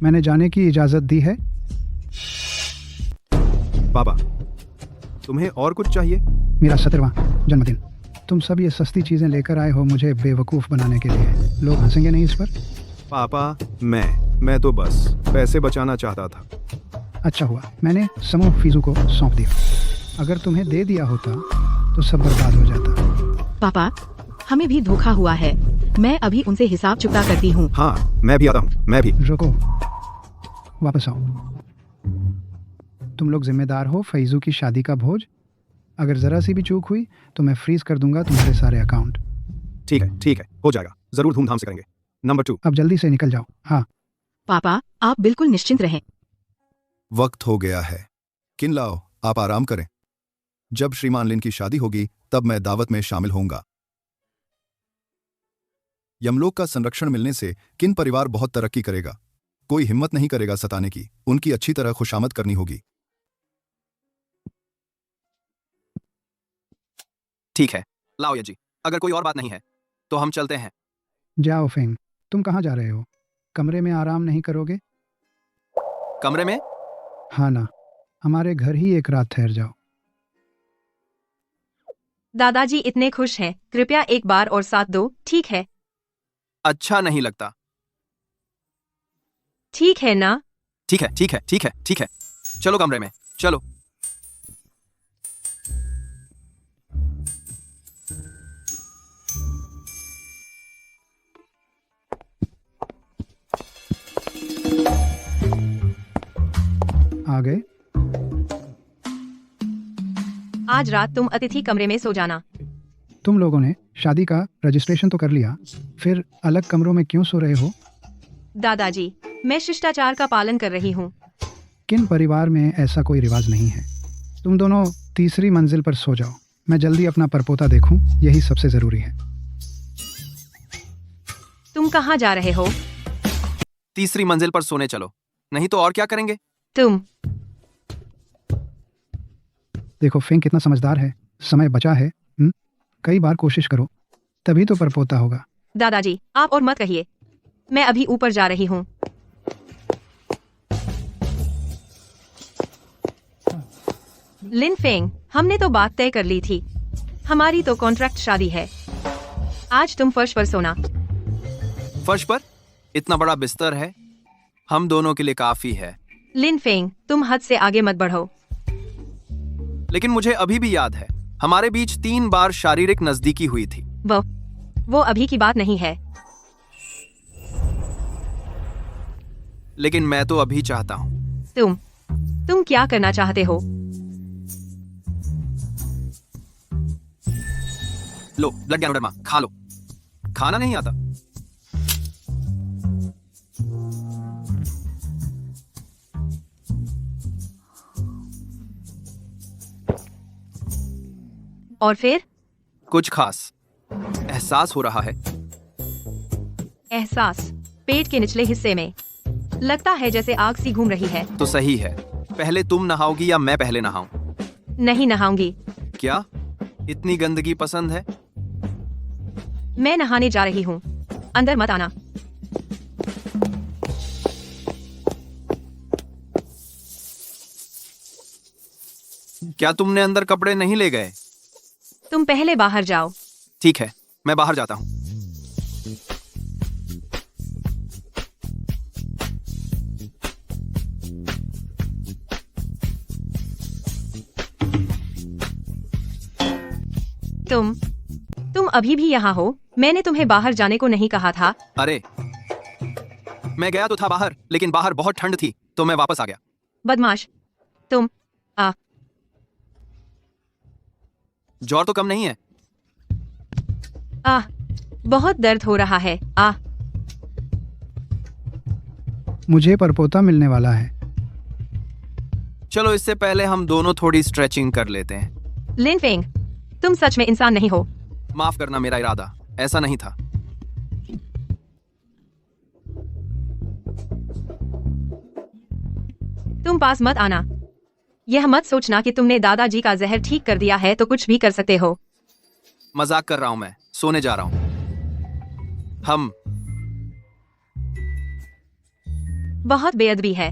मैंने जाने की इजाजत दी है। बाबा, तुम्हें और कुछ चाहिए? मेरा 17वां जन्मदिन, तुम सब ये सस्ती चीज़ें लेकर आए हो मुझे बेवकूफ़ बनाने के लिए। लोग हंसेंगे नहीं इस पर? पापा, मैं तो बस पैसे बचाना चाहता था। अच्छा हुआ मैंने समूह फीजू को सौंप दिया। अगर तुम्हें दे दिया होता तो सब बर्बाद हो जाता। पापा, हमें भी धोखा हुआ है। मैं अभी उनसे हिसाब चुकता करती हूँ। हाँ, मैं भी आता हूँ, मैं भी। रुको, वापस आओ। तुम लोग जिम्मेदार हो फैजू की शादी का भोज। अगर जरा सी भी चूक हुई तो मैं फ्रीज कर दूंगा तुम्हारे सारे अकाउंट। ठीक है, हो जाएगा। जरूर धूमधाम से करेंगे। नंबर 2। अब जल्दी से निकल जाओ। हाँ, पापा, आप बिल्कुल निश्चिंत रहें। वक्त हो गया है। किन लाओ, आप आराम करें। जब श्रीमान लिन की शादी होगी तब मैं दावत में शामिल होऊंगा। यमलोक का संरक्षण मिलने से किन परिवार बहुत तरक्की करेगा। कोई हिम्मत नहीं करेगा सताने की। उनकी अच्छी तरह खुशामद करनी होगी। ठीक है, लाओ ये जी। अगर कोई और बात नहीं है तो हम चलते हैं। जाओ फेंग। तुम कहाँ जा रहे हो? कमरे में आराम नहीं करोगे? कमरे में? हाँ ना, हमारे घर ही एक रात ठहर जाओ। दादाजी इतने खुश हैं, कृपया एक बार और साथ दो, ठीक है? अच्छा नहीं लगता। ठीक है ना? ठीक है। चलो कमरे में, चलो। आ गए? आज रात तुम अतिथि कमरे में सो जाना। तुम लोगों ने शादी का रजिस्ट्रेशन तो कर लिया, फिर अलग कमरों में क्यों सो रहे हो? दादाजी, मैं शिष्टाचार का पालन कर रही हूँ। किन परिवार में ऐसा कोई रिवाज नहीं है? तुम दोनों तीसरी मंजिल पर सो जाओ। मैं जल्दी अपना परपोता देखूं, यही सबसे जरूरी है। तुम कहाँ जा रहे हो? तीसरी मंजिल पर सोने चलो, नहीं तो और क्या करेंगे? तुम देखो फेंग कितना समझदार है। समय बचा है। कई बार कोशिश करो, तभी तो परपोता होगा। दादाजी, आप और मत कहिए। मैं अभी ऊपर जा रही हूँ। लिन फेंग, हमने तो बात तय कर ली थी। हमारी तो कॉन्ट्रैक्ट शादी है। आज तुम फर्श पर सोना। फर्श पर? इतना बड़ा बिस्तर है, हम दोनों के लिए काफी है। लिन फेंग, तुम हद से आगे मत बढ़ो। लेकिन मुझे अभी भी याद है, हमारे बीच 3 बार शारीरिक नजदीकी हुई थी। वो अभी की बात नहीं है। लेकिन मैं तो अभी चाहता हूँ। तुम क्या करना चाहते हो? लो ब्लड गैनोडर्मा, खा लो। खाना नहीं आता? और फिर? कुछ खास एहसास हो रहा है। एहसास? पेट के निचले हिस्से में। लगता है जैसे आग सी घूम रही है। तो सही है। पहले तुम नहाओगी या मैं पहले नहाऊं? नहीं नहाऊंगी। क्या इतनी गंदगी पसंद है? मैं नहाने जा रही हूँ, अंदर मत आना। क्या तुमने अंदर कपड़े नहीं ले गए? तुम पहले बाहर जाओ। ठीक है, मैं बाहर जाता हूँ। तुम अभी भी यहाँ हो? मैंने तुम्हें बाहर जाने को नहीं कहा था। अरे, मैं गया तो था बाहर, लेकिन बाहर बहुत ठंड थी तो मैं वापस आ गया। बदमाश, तुम जोर तो कम नहीं है? बहुत दर्द हो रहा है। मुझे परपोता मिलने वाला है। चलो इससे पहले हम दोनों थोड़ी स्ट्रेचिंग कर लेते हैं। लिन फेंग, तुम सच में इंसान नहीं हो। माफ करना, मेरा इरादा ऐसा नहीं था। तुम पास मत आना। यह मत सोचना कि तुमने दादाजी का जहर ठीक कर दिया है तो कुछ भी कर सकते हो। मजाक कर रहा हूं, मैं सोने जा रहा हूं। हम बहुत बेअदबी है।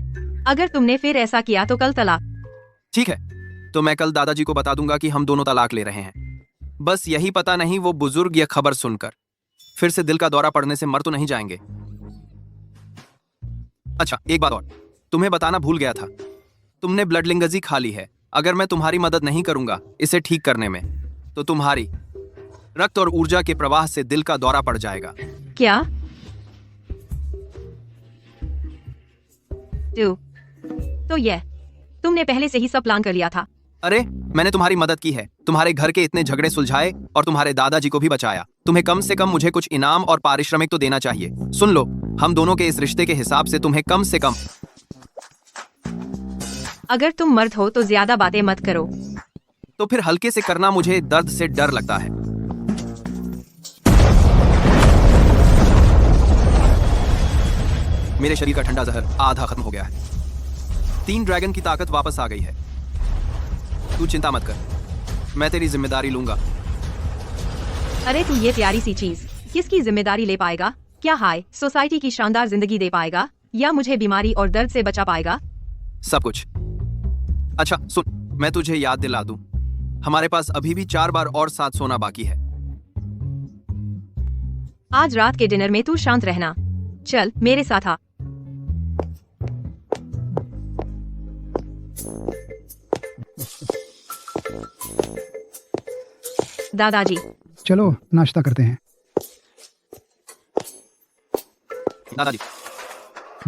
अगर तुमने फिर ऐसा किया तो कल तलाक। ठीक है, तो मैं कल दादाजी को बता दूंगा कि हम दोनों तलाक ले रहे हैं। बस यही पता नहीं वो बुजुर्ग ये खबर सुनकर फिर से दिल का दौरा पड़ने से मर तो नहीं जाएंगे। अच्छा, एक बात और तुम्हें बताना भूल गया था, तुमने ब्लड लिंगजी खा ली है। अगर मैं तुम्हारी मदद नहीं करूंगा इसे ठीक करने में, तो तुम्हारी रक्त और ऊर्जा के प्रवाह से दिल का दौरा पड़ जाएगा। क्या? तो यह तुमने पहले से ही सब प्लान कर लिया था? अरे, मैंने तुम्हारी मदद की है, तुम्हारे घर के इतने झगड़े सुलझाए और तुम्हारे दादाजी को भी बचाया। तुम्हें कम से कम मुझे कुछ इनाम और पारिश्रमिक तो देना चाहिए। सुन लो, हम दोनों के इस रिश्ते के हिसाब से तुम्हें कम से कम। अगर तुम मर्द हो तो ज्यादा बातें मत करो। तो फिर हल्के से करना, मुझे दर्द से डर लगता है। मेरे शरीर का ठंडा जहर आधा खत्म हो गया है। 3 ड्रैगन की ताकत वापस आ गई है। तू चिंता मत कर, मैं तेरी जिम्मेदारी लूंगा। अरे तू ये प्यारी सी चीज किसकी जिम्मेदारी ले पाएगा? क्या हाय सोसाइटी की शानदार जिंदगी दे पाएगा, या मुझे बीमारी और दर्द से बचा पाएगा? सब कुछ। अच्छा सुन, मैं तुझे याद दिला दूं, हमारे पास अभी भी 4 बार और साथ सोना बाकी है। आज रात के डिनर में तू शांत रहना। चल मेरे साथ आ। दादाजी, चलो नाश्ता करते हैं। दादाजी,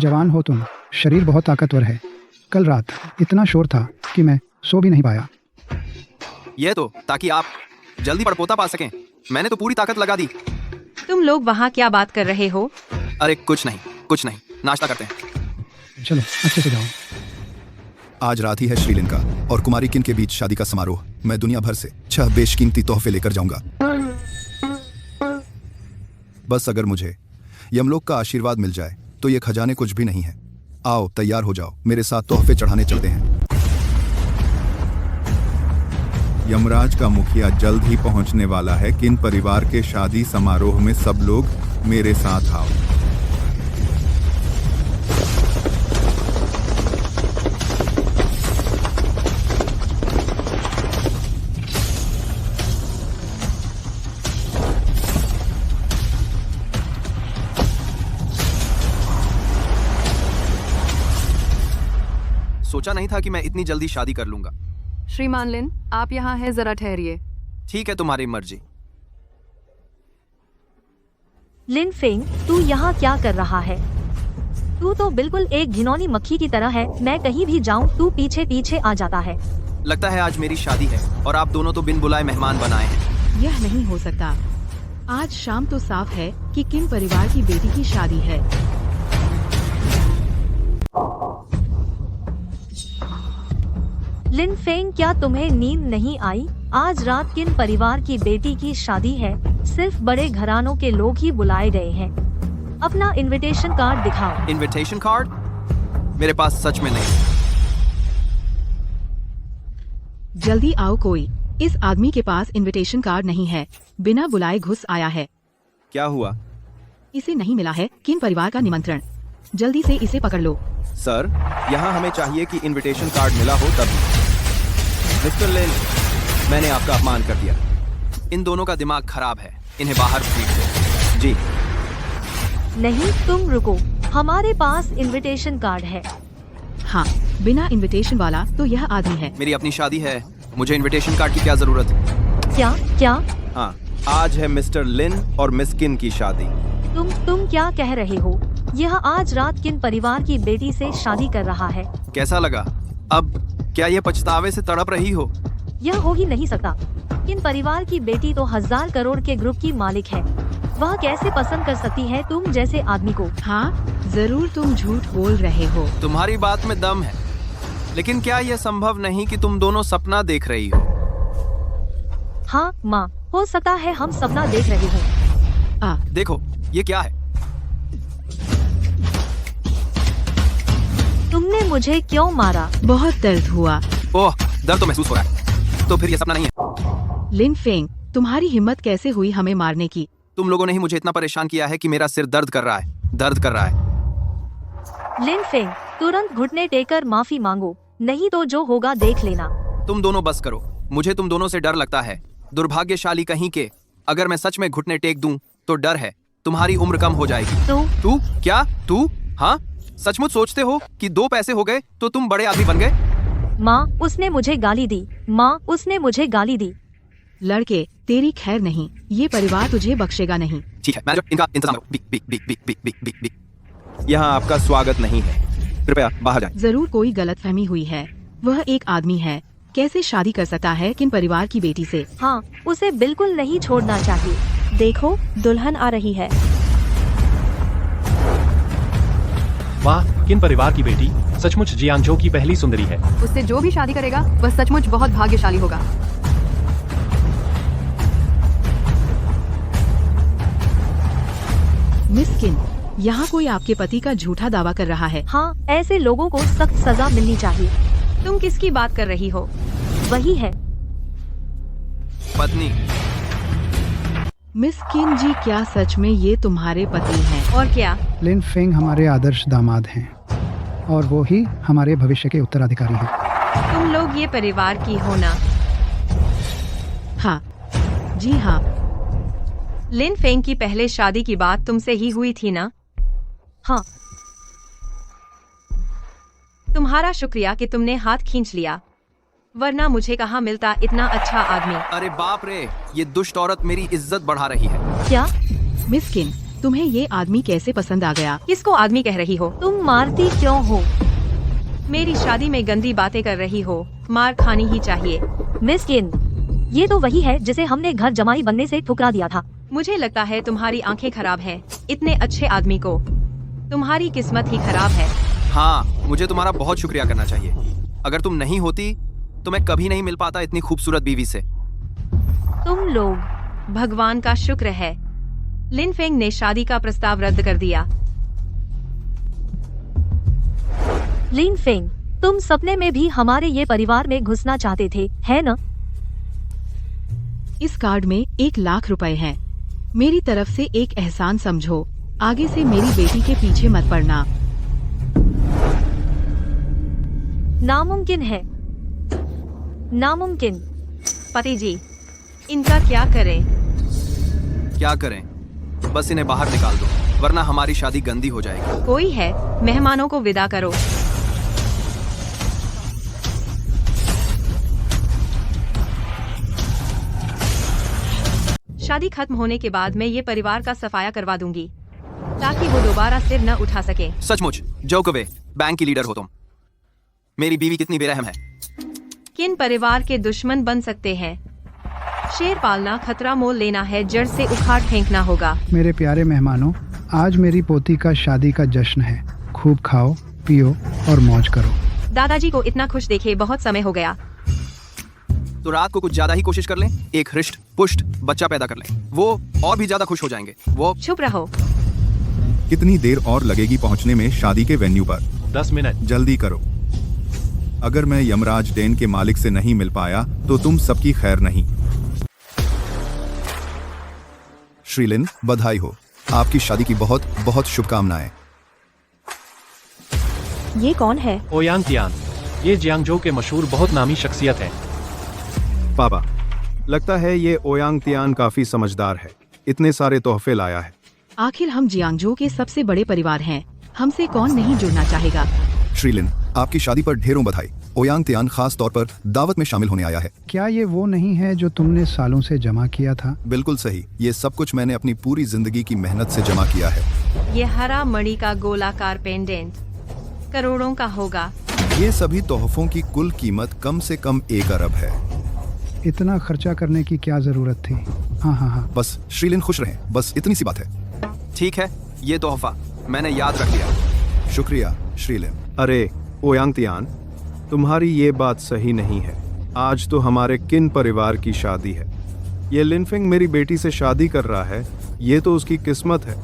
जवान हो तुम, शरीर बहुत ताकतवर है। कल रात इतना शोर था कि मैं सो भी नहीं पाया। ये तो ताकि आप जल्दी पड़पोता पा सकें। मैंने तो पूरी ताकत लगा दी। तुम लोग वहाँ क्या बात कर रहे हो? अरे कुछ नहीं, नाश्ता करते हैं। चलो अच्छे से जाओ। आज रात ही है श्रीलिन का और कुमारी किन के बीच शादी का समारोह। मैं दुनिया भर से 6 बेशकीमती तोहफे लेकर जाऊंगा। बस अगर मुझे यमलोक का आशीर्वाद मिल जाए तो ये खजाने कुछ भी नहीं है। आओ तैयार हो जाओ, मेरे साथ तोहफे चढ़ाने चलते हैं। यमराज का मुखिया जल्द ही पहुंचने वाला है। किन परिवार के शादी समारोह में सब लोग मेरे साथ आओ। सोचा नहीं था कि मैं इतनी जल्दी शादी कर लूंगा। श्रीमान लिन, आप यहाँ हैं, जरा ठहरिए। ठीक है, तुम्हारी मर्जी। लिन फेंग, तू यहाँ क्या कर रहा है? तू तो बिल्कुल एक घिनौनी मक्खी की तरह है। मैं कहीं भी जाऊँ तू पीछे पीछे आ जाता है। लगता है आज मेरी शादी है और आप दोनों तो बिन बुलाए मेहमान बनाए हैं। यह नहीं हो सकता। आज शाम तो साफ है कि किम परिवार की बेटी की शादी है। लिन फेंग, क्या तुम्हें नींद नहीं आई? आज रात किन परिवार की बेटी की शादी है? सिर्फ बड़े घरानों के लोग ही बुलाए गए हैं। अपना इनविटेशन कार्ड दिखाओ। इनविटेशन कार्ड मेरे पास सच में नहीं। जल्दी आओ, कोई इस आदमी के पास इनविटेशन कार्ड नहीं है। बिना बुलाए घुस आया है। क्या हुआ? इसे नहीं मिला है किन परिवार का निमंत्रण। जल्दी से इसे पकड़ लो। सर, यहाँ हमें चाहिए कि इनविटेशन कार्ड मिला हो तभी। मिस्टर लेन, मैंने आपका अपमान कर दिया। इन दोनों का दिमाग खराब है, इन्हें बाहर फेंक दो। जी नहीं, तुम रुको, हमारे पास इनविटेशन कार्ड है। हाँ, बिना इनविटेशन वाला तो यह आदमी है। मेरी अपनी शादी है, मुझे इनविटेशन कार्ड की क्या जरूरत? क्या? हाँ, आज है मिस्टर लिन और मिस किन की शादी। तुम क्या कह रहे हो? यह आज रात किन परिवार की बेटी से शादी कर रहा है। कैसा लगा? अब क्या यह पछतावे से तड़प रही हो? यह हो ही नहीं सकता। किन परिवार की बेटी तो 1000 करोड़ के ग्रुप की मालिक है। वह कैसे पसंद कर सकती है तुम जैसे आदमी को? हाँ, जरूर तुम झूठ बोल रहे हो। तुम्हारी बात में दम है, लेकिन क्या यह संभव नहीं कि तुम दोनों सपना देख रही हो? हाँ माँ, हो सकता है हम सपना देख रहे हो। देखो, ये क्या है? तुमने मुझे क्यों मारा? बहुत दर्द हुआ। ओह, दर्द तो महसूस हो रहा है। तो फिर ये सपना नहीं है। लिन फेंग, तुम्हारी हिम्मत कैसे हुई हमें मारने की? तुम लोगों ने ही मुझे इतना परेशान किया है कि मेरा सिर दर्द कर रहा है। लिन फेंग, तुरंत घुटने टेकर माफी मांगो, नहीं तो जो होगा देख लेना। तुम दोनों बस करो, मुझे तुम दोनों से डर लगता है। दुर्भाग्यशाली कहीं के। अगर मैं सच में घुटने टेक दूं तो डर है तुम्हारी उम्र कम हो जाएगी। तू क्या? तू हाँ सचमुच सोचते हो कि 2 पैसे हो गए तो तुम बड़े आदमी बन गए? माँ, उसने मुझे गाली दी। माँ, उसने मुझे गाली दी। लड़के, तेरी खैर नहीं, ये परिवार तुझे बख्शेगा नहीं। ठीक है, मैनेजर, इनका इंतजाम करो। बिक बिक बिक बिक बिक बिक बिक बिक। यहाँ आपका स्वागत नहीं है, कृपया बाहर जाएं। जरूर कोई गलतफहमी हुई है। वह एक आदमी है, कैसे शादी कर सकता है किन परिवार की बेटी से? हाँ, उसे बिल्कुल नहीं छोड़ना चाहिए। देखो दुल्हन आ रही है। वाह, किन परिवार की बेटी सचमुच जियांगजो की पहली सुंदरी है। उससे जो भी शादी करेगा वह सचमुच बहुत भाग्यशाली होगा। मिस किन, यहाँ कोई आपके पति का झूठा दावा कर रहा है। हाँ, ऐसे लोगों को सख्त सजा मिलनी चाहिए। तुम किसकी बात कर रही हो? वही है। पत्नी। मिस किन जी, क्या सच में ये तुम्हारे पति हैं? और क्या? लिन फेंग हमारे आदर्श दामाद हैं और वो ही हमारे भविष्य के उत्तराधिकारी हैं। तुम लोग ये परिवार की हो ना? हाँ जी हाँ। लिन फेंग की पहले शादी की बात तुमसे ही हुई थी ना? हाँ। तुम्हारा शुक्रिया कि तुमने हाथ खींच लिया, वरना मुझे कहाँ मिलता इतना अच्छा आदमी। अरे बाप रे, ये दुष्ट औरत मेरी इज्जत बढ़ा रही है। क्या? मिस किन, तुम्हें ये आदमी कैसे पसंद आ गया? किसको आदमी कह रही हो? तुम मारती क्यों हो? मेरी शादी में गंदी बातें कर रही हो, मार खानी ही चाहिए। मिस किन, ये तो वही है जिसे हमने घर जमाई बनने से ठुकरा दिया था। मुझे लगता है तुम्हारी आंखें खराब हैं। इतने अच्छे आदमी को तुम्हारी किस्मत ही खराब है। हाँ, मुझे तुम्हारा बहुत शुक्रिया करना चाहिए। अगर तुम नहीं होती तो मैं कभी नहीं मिल पाता इतनी खूबसूरत बीवी से। तुम लोग। भगवान का शुक्र है लिन फेंग ने शादी का प्रस्ताव रद्द कर दिया। लिन फेंग, तुम सपने में भी हमारे ये परिवार में घुसना चाहते थे, है न? इस कार्ड में 1 लाख रुपए हैं। मेरी तरफ से एक एहसान समझो, आगे से मेरी बेटी के पीछे मत पड़ना। नामुमकिन है, नामुमकिन। पति जी, इनका क्या करें? क्या करें? बस इन्हें बाहर निकाल दो, वरना हमारी शादी गंदी हो जाएगी। कोई है, मेहमानों को विदा करो। शादी खत्म होने के बाद मैं ये परिवार का सफाया करवा दूंगी, ताकि वो दोबारा सिर न उठा सके। सचमुच जोकोवे, बैंक की लीडर हो तुम। मेरी बीवी कितनी बेरहम है। किन परिवार के दुश्मन बन सकते हैं? शेर पालना खतरा मोल लेना है, जड़ से उखाड़ फेंकना होगा। मेरे प्यारे मेहमानों, आज मेरी पोती का शादी का जश्न है। खूब खाओ, पियो और मौज करो। दादाजी को इतना खुश देखे बहुत समय हो गया। तो रात को कुछ ज्यादा ही कोशिश कर लें, एक हृष्ट पुष्ट बच्चा पैदा कर लें। वो और भी ज्यादा खुश हो जाएंगे। वो चुप रहो। कितनी देर और लगेगी पहुंचने में शादी के वेन्यू पर? 10 मिनट। जल्दी करो। अगर मैं यमराज डेन के मालिक से नहीं मिल पाया तो तुम सबकी खैर नहीं। श्रीलिन, बधाई हो। आपकी शादी की बहुत बहुत शुभकामनाएं। ये कौन है? ओयांग तियान, ये जियांगजो के मशहूर बहुत नामी शख्सियत है। पापा, लगता है ये ओयांग तियान काफी समझदार है, इतने सारे तोहफे लाया है। आखिर हम जियांगजो के सबसे बड़े परिवार हैं, हमसे कौन नहीं जुड़ना चाहेगा। श्रीलिन, आपकी शादी पर ढेरों बधाई। ओयांग तियान खास तौर पर दावत में शामिल होने आया है। क्या ये वो नहीं है जो तुमने सालों से जमा किया था? बिल्कुल सही, ये सब कुछ मैंने अपनी पूरी जिंदगी की मेहनत से जमा किया है। ये हरा मणि का गोलाकार पेंडेंट करोड़ों का होगा। ये सभी तोहफों की कुल कीमत कम से कम 1 अरब है। इतना खर्चा करने की क्या जरूरत थी? हाँ हाँ हाँ। बस श्रीलिन खुश रहें, बस इतनी सी बात है। ठीक है, ये तोहफा मैंने याद रख लिया। शुक्रिया श्रीलिन। अरे ओयांग तियान, तुम्हारी ये बात सही नहीं है। आज तो हमारे किन परिवार की शादी है। ये लिनफिंग मेरी बेटी से शादी कर रहा है, ये तो उसकी किस्मत है।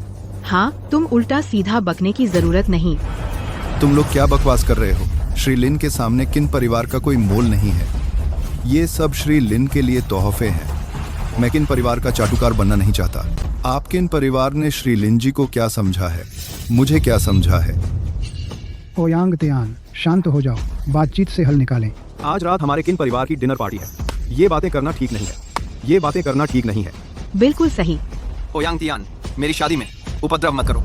हाँ, तुम उल्टा सीधा बकने की जरूरत नहीं। तुम लोग क्या बकवास कर रहे हो? श्रीलिन के सामने किन परिवार का कोई मोल नहीं है। ये सब श्रीलिन के लिए तोहफे हैं। मैं किन परिवार का चाटुकार बनना नहीं चाहता। आप किन परिवार ने श्रीलिन जी को क्या समझा है, मुझे क्या समझा है। ओयांग तियान, शांत हो जाओ, बातचीत से हल निकालें। आज रात हमारे किन परिवार की डिनर पार्टी है, ये बातें करना ठीक नहीं है। ये बातें करना ठीक नहीं है। बिल्कुल सही। ओयांग तियान, मेरी शादी में उपद्रव मत करो।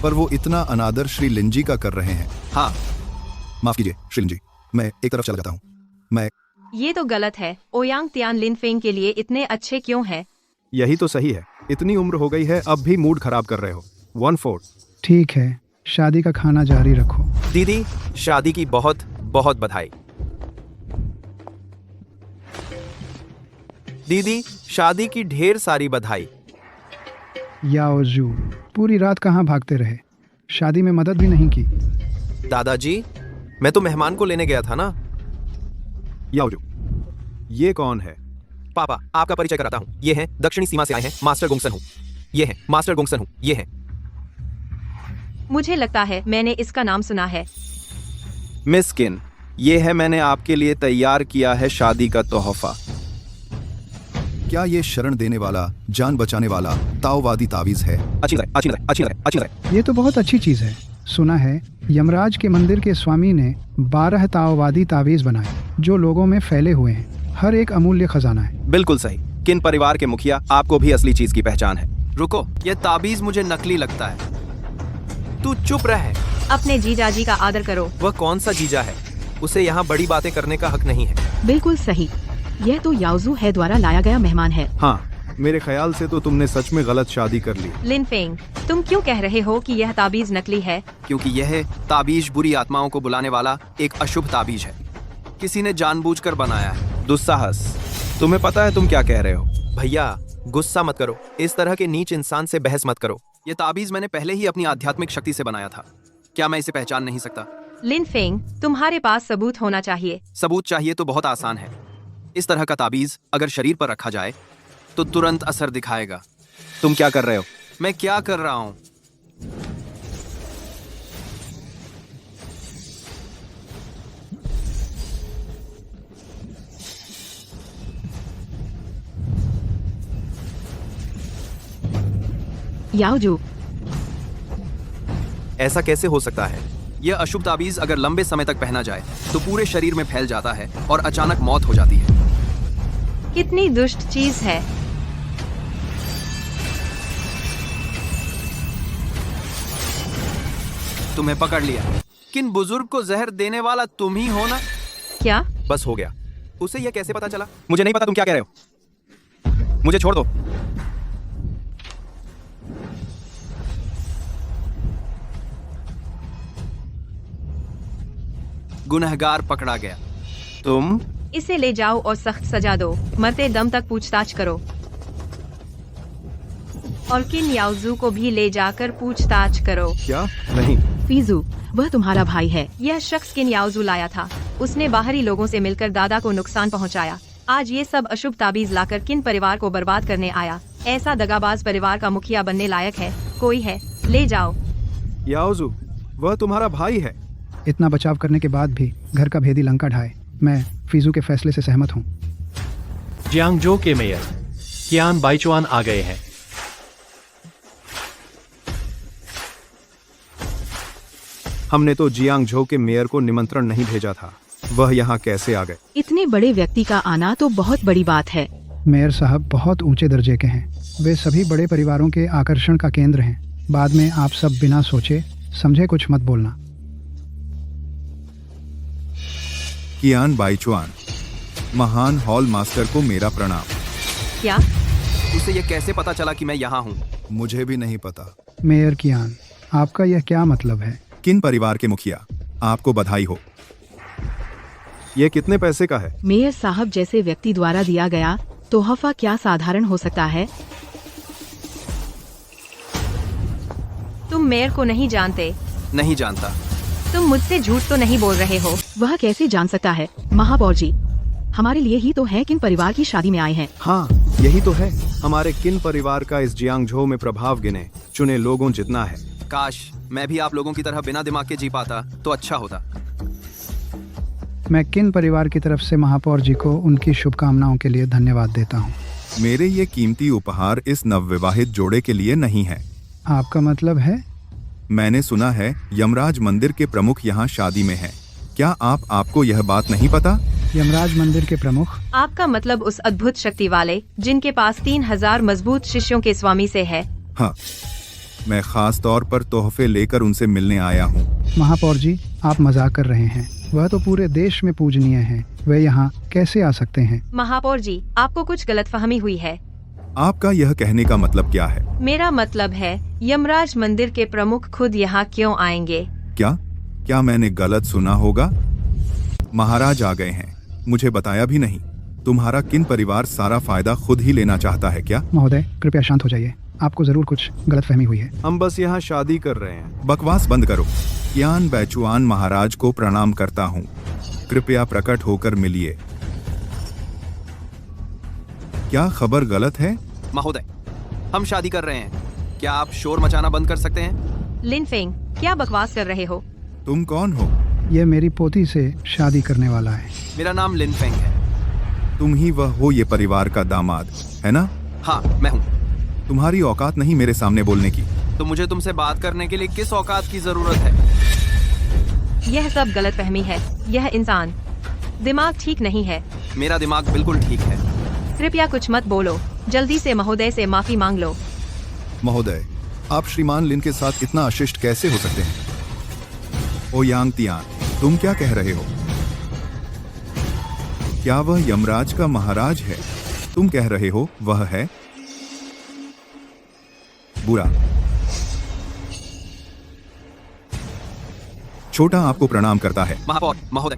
पर वो इतना अनादर श्री लिन जी का कर रहे हैं। हाँ, माफ कीजिए श्री लिन जी, मैं एक तरफ चला जाता हूँ। मैं ये तो गलत है। ओयांग तियान लिन फेंग के लिए इतने अच्छे क्यों हैं? यही तो सही है। इतनी उम्र हो गई है, अब भी मूड खराब कर रहे हो। 1-4। ठीक है, शादी का खाना जारी रखो। दीदी, शादी की बहुत बहुत बधाई। दीदी, शादी की ढेर सारी बधाई। याओजू, पूरी रात कहाँ भागते रहे? शादी में मदद भी नहीं की। दादाजी, मैं तो मेहमान को लेने गया था ना। याओजू, ये कौन है? पापा, आपका परिचय कराता हूँ। ये हैं दक्षिणी सीमा से आए हैं मास्टर गोंगसन हूँ। ये हैं मास्टर गोंगसन हूँ। ये हैं। मुझे लगता है मैंने इसका नाम सुना है। मिस किन, ये है मैंने आपके लिए तैयार किया है शादी का तोहफा। क्या ये शरण देने वाला, जान बचाने वाला ताओवादी तावीज है? अच्छी तरह, अच्छी तरह, अच्छी तरह, अच्छी तरह। ये तो बहुत अच्छी चीज़ है। सुना है यमराज के मंदिर के स्वामी ने 12 ताओवादी तावीज बनाए जो लोगों में फैले हुए हैं। हर एक अमूल्य खजाना है। बिल्कुल सही। किन परिवार के मुखिया, आपको भी असली चीज की पहचान है। रुको, ये ताबीज मुझे नकली लगता है। तू चुप रह। अपने जीजाजी का आदर करो। वह कौन सा जीजा है? उसे यहाँ बड़ी बातें करने का हक नहीं है। बिल्कुल सही। यह तो याओजू है द्वारा लाया गया मेहमान है। हाँ, मेरे ख्याल से तो तुमने सच में गलत शादी कर ली। लिन फेंग, तुम क्यों कह रहे हो कि यह ताबीज नकली है? क्योंकि यह ताबीज बुरी आत्माओं को बुलाने वाला एक अशुभ ताबीज है। किसी ने जानबूझकर बनाया है। दुस्साहस। तुम्हें पता है तुम क्या कह रहे हो? भैया, गुस्सा मत करो। इस तरह के नीच इंसान से बहस मत करो। ये ताबीज मैंने पहले ही अपनी आध्यात्मिक शक्ति से बनाया था। क्या मैं इसे पहचान नहीं सकता? लिन फेंग, तुम्हारे पास सबूत होना चाहिए। सबूत चाहिए तो बहुत आसान है। इस तरह का ताबीज अगर शरीर पर रखा जाए तो तुरंत असर दिखाएगा। तुम क्या कर रहे हो? मैं क्या कर रहा हूँ? याओजू, ऐसा कैसे हो सकता है? यह अशुभ ताबीज अगर लंबे समय तक पहना जाए तो पूरे शरीर में फैल जाता है और अचानक मौत हो जाती है। कितनी दुष्ट चीज है। तुम्हें पकड़ लिया। किन बुजुर्ग को जहर देने वाला तुम ही हो ना? क्या? बस हो गया। उसे यह कैसे पता चला? मुझे नहीं पता तुम क्या कह रहे हो। मुझे छोड़ दो। गुनहगार पकड़ा गया। तुम इसे ले जाओ और सख्त सजा दो। मरते दम तक पूछताछ करो। और किन याओजू को भी ले जाकर पूछताछ करो। क्या? नहीं। फीजू, वह तुम्हारा भाई है। यह शख्स किन याओजू लाया था। उसने बाहरी लोगों से मिलकर दादा को नुकसान पहुंचाया। आज ये सब अशुभ ताबीज लाकर किन परिवार को बर्बाद करने आया। ऐसा दगाबाज परिवार का मुखिया बनने लायक है कोई है? ले जाओ। याओजू, वह तुम्हारा भाई है। इतना बचाव करने के बाद भी घर का भेदी लंका ढाए। मैं फीजू के फैसले से सहमत हूँ। जियांगजो के मेयर कियान बाइचुआन आ गए हैं। हमने तो जियांगझो के मेयर को निमंत्रण नहीं भेजा था। वह यहाँ कैसे आ गए? इतने बड़े व्यक्ति का आना तो बहुत बड़ी बात है। मेयर साहब बहुत ऊंचे दर्जे के हैं। वे सभी बड़े परिवारों के आकर्षण का केंद्र हैं। बाद में आप सब बिना सोचे समझे कुछ मत बोलना। कियान बाइचुआन, महान हॉल मास्टर को मेरा प्रणाम। क्या? उसे यह कैसे पता चला कि मैं यहाँ हूँ? मुझे भी नहीं पता। मेयर कियान, आपका यह क्या मतलब है? किन परिवार के मुखिया, आपको बधाई हो। ये कितने पैसे का है? मेयर साहब जैसे व्यक्ति द्वारा दिया गया तोहफा क्या साधारण हो सकता है? तुम मेयर को नहीं जानते। नहीं जानता। तुम मुझसे झूठ तो नहीं बोल रहे हो? वह कैसे जान सकता है? महापौर जी, हमारे लिए ही तो है किन परिवार की शादी में आए हैं। हाँ, यही तो है। हमारे किन परिवार का इस जियांगझो में प्रभाव गिने चुने लोगों जितना है। काश मैं भी आप लोगों की तरह बिना दिमाग के जी पाता तो अच्छा होता। मैं किन परिवार की तरफ से महापौर जी को उनकी शुभकामनाओं के लिए धन्यवाद देता हूँ। मेरे ये कीमती उपहार इस नवविवाहित जोड़े के लिए नहीं है। आपका मतलब है? मैंने सुना है यमराज मंदिर के प्रमुख यहाँ शादी में हैं। क्या आपको यह बात नहीं पता? यमराज मंदिर के प्रमुख। आपका मतलब उस अद्भुत शक्ति वाले जिनके पास 3000 मजबूत शिष्यों के स्वामी से है। हाँ, मैं खास तौर पर तोहफे लेकर उनसे मिलने आया हूँ। महापौर जी, आप मजाक कर रहे हैं। वह तो पूरे देश में पूजनीय हैं। वे यहाँ कैसे आ सकते हैं? महापौर जी, आपको कुछ गलतफहमी हुई है। आपका यह कहने का मतलब क्या है? मेरा मतलब है यमराज मंदिर के प्रमुख खुद यहाँ क्यों आएंगे? क्या मैंने गलत सुना होगा? महाराज आ गए हैं, मुझे बताया भी नहीं। तुम्हारा किन परिवार सारा फायदा खुद ही लेना चाहता है क्या? महोदय, कृपया शांत हो जाइए। आपको जरूर कुछ गलतफहमी हुई है। हम बस यहाँ शादी कर रहे हैं। बकवास बंद करो। कियान बैचुआन महाराज को प्रणाम करता हूँ। कृपया प्रकट होकर मिलिए। क्या खबर गलत है? महोदय, हम शादी कर रहे हैं। क्या आप शोर मचाना बंद कर सकते हैं? लिन फेंग, क्या बकवास कर रहे हो? तुम कौन हो? ये मेरी पोती से शादी करने वाला है। मेरा नाम लिन फेंग है। तुम ही वह हो ये परिवार का दामाद, है ना? हाँ, मैं हूँ। तुम्हारी औकात नहीं मेरे सामने बोलने की। तो मुझे तुमसे बात करने के लिए किस औकात की जरूरत है? यह सब गलतफहमी है। यह इंसान दिमाग ठीक नहीं है। मेरा दिमाग बिल्कुल ठीक है। कृपया कुछ मत बोलो। जल्दी से महोदय से माफी मांग लो। महोदय, आप श्रीमान लिन के साथ इतना अशिष्ट कैसे हो सकते हैं? ओयांग तियान, तुम क्या कह रहे हो? क्या वह यमराज का महाराज है? तुम कह रहे हो वह है बुरा। छोटा आपको प्रणाम करता है। महापौर महोदय,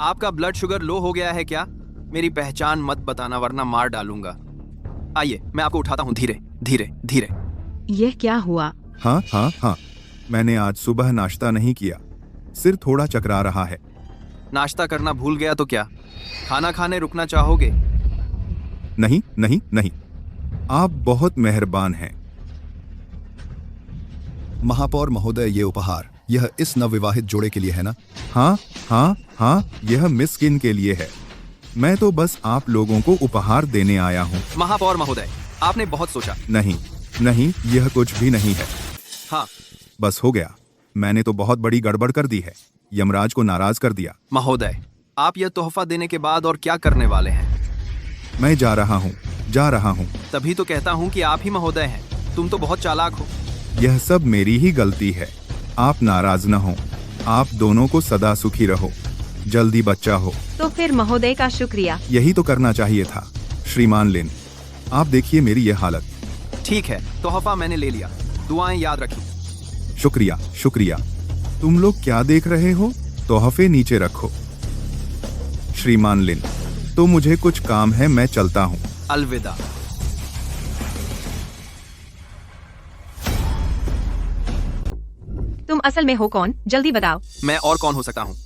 आपका ब्लड शुगर लो हो गया है क्या? मेरी पहचान मत बताना वरना मार डालूंगा। आइए, मैं आपको उठाता हूँ। धीरे धीरे धीरे। यह क्या हुआ? हाँ, मैंने आज सुबह नाश्ता नहीं किया। सिर थोड़ा चकरा रहा है। नाश्ता करना भूल गया तो क्या खाना खाने रुकना चाहोगे? नहीं, आप बहुत मेहरबान हैं। महापौर महोदय, ये उपहार यह इस नवविवाहित जोड़े के लिए है ना? हाँ, यह मिस किन के लिए है। मैं तो बस आप लोगों को उपहार देने आया हूँ। महापौर महोदय, आपने बहुत सोचा। नहीं, यह कुछ भी नहीं है। हाँ, बस हो गया। मैंने तो बहुत बड़ी गड़बड़ कर दी है। यमराज को नाराज कर दिया। महोदय, आप यह तोहफा देने के बाद और क्या करने वाले हैं? मैं जा रहा हूँ। तभी तो कहता हूँ कि आप ही महोदय हैं। तुम तो बहुत चालाक हो। यह सब मेरी ही गलती है। आप नाराज न हो। आप दोनों को सदा सुखी रहो, जल्दी बच्चा हो। तो फिर महोदय का शुक्रिया। यही तो करना चाहिए था। श्रीमान लिन, आप देखिए मेरी ये हालत। ठीक है, तोहफा मैंने ले लिया। दुआएं याद रखी। शुक्रिया। तुम लोग क्या देख रहे हो? तोहफे नीचे रखो। श्रीमान लिन, तो मुझे कुछ काम है, मैं चलता हूँ। अलविदा। तुम असल में हो कौन? जल्दी बताओ। मैं और कौन हो सकता हूँ?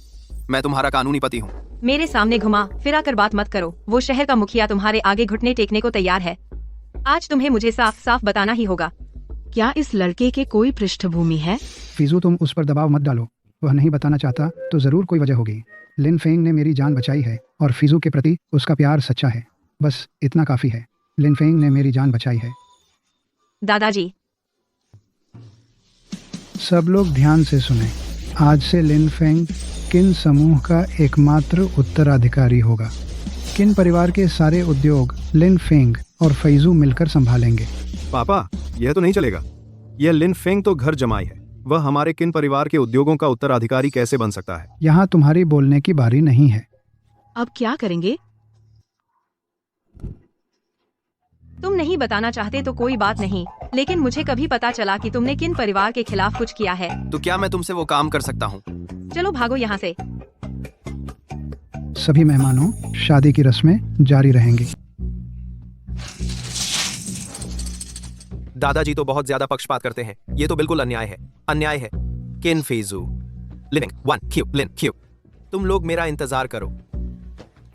मैं तुम्हारा कानूनी पति हूँ। मेरे सामने घुमा फिरा कर बात मत करो। वो शहर का मुखिया तुम्हारे आगे घुटने टेकने को तैयार है। आज तुम्हें मुझे साफ साफ बताना ही होगा। क्या इस लड़के के कोई पृष्ठभूमि है? फीजू, तुम उस पर दबाव मत डालो। वह नहीं बताना चाहता तो जरूर कोई वजह होगी। लिन फेंग ने मेरी जान बचाई है और फीजू के प्रति उसका प्यार सच्चा है। बस इतना काफी है। लिन फेंग ने मेरी जान बचाई है। दादाजी, सब लोग ध्यान से सुने। आज से लिन फेंग किन समूह का एकमात्र उत्तराधिकारी होगा। किन परिवार के सारे उद्योग लिन फेंग और फैजू मिलकर संभालेंगे। पापा, यह तो नहीं चलेगा। यह लिन फेंग तो घर जमाई है। वह हमारे किन परिवार के उद्योगों का उत्तराधिकारी कैसे बन सकता है? यहाँ तुम्हारी बोलने की बारी नहीं है। अब क्या करेंगे? तुम नहीं बताना चाहते तो कोई बात नहीं, लेकिन मुझे कभी पता चला कि तुमने किन परिवार के खिलाफ कुछ किया है तो क्या मैं तुमसे वो काम कर सकता हूँ? चलो भागो यहाँ से। सभी मेहमानों, शादी की रस्में जारी रहेंगी। दादाजी तो बहुत ज्यादा पक्षपात करते हैं। ये तो बिल्कुल अन्याय है। किन फीजू, लिविंग वन क्यू, लिन क्यू। तुम लोग मेरा इंतजार करो।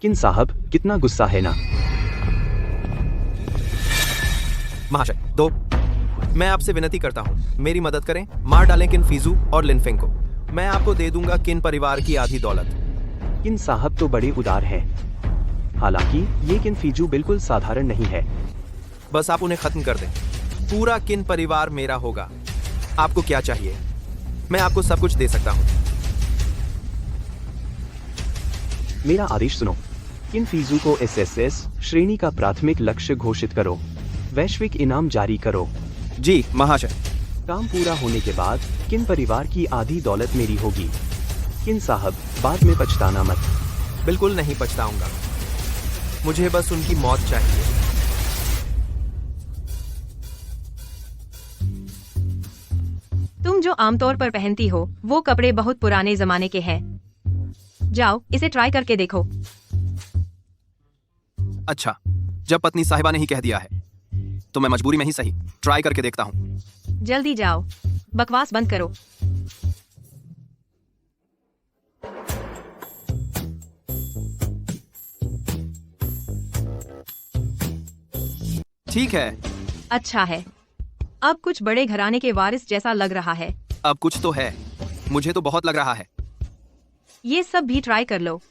किन साहब, कितना गुस्सा है ना। महाशय, दो, मैं आपसे विनती करता हूँ, मेरी मदद करें। मार डालें किन फीजू और लिनफेंग को। मैं आपको दे दूंगा किन परिवार की आधी दौलत। किन साहब तो बड़े उदार हैं। हालांकि ये किन फीजू बिल्कुल साधारण नहीं है। बस आप उन्हें खत्म कर दें। पूरा किन परिवार मेरा होगा। आपको क्या चाहिए? मैं आपको सब कुछ दे सकता हूँ। मेरा आदेश सुनो। किन फीजू को एसएसएस श्रेणी का प्राथमिक लक्ष्य घोषित करो। वैश्विक इनाम जारी करो। जी महाशय। काम पूरा होने के बाद किन परिवार की आधी दौलत मेरी होगी। किन साहब, बाद में पछताना मत। बिल्कुल नहीं पछताऊंगा, मुझे बस उनकी मौत चाहिए। तुम जो आमतौर पर पहनती हो वो कपड़े बहुत पुराने जमाने के हैं। जाओ इसे ट्राई करके देखो। अच्छा, जब पत्नी साहिबा ने ही कह दिया है तो मैं मजबूरी में ही सही ट्राई करके देखता हूँ। जल्दी जाओ, बकवास बंद करो। ठीक है। अच्छा है, अब कुछ बड़े घराने के वारिस जैसा लग रहा है। अब कुछ तो है, मुझे तो बहुत लग रहा है। ये सब भी ट्राई कर लो।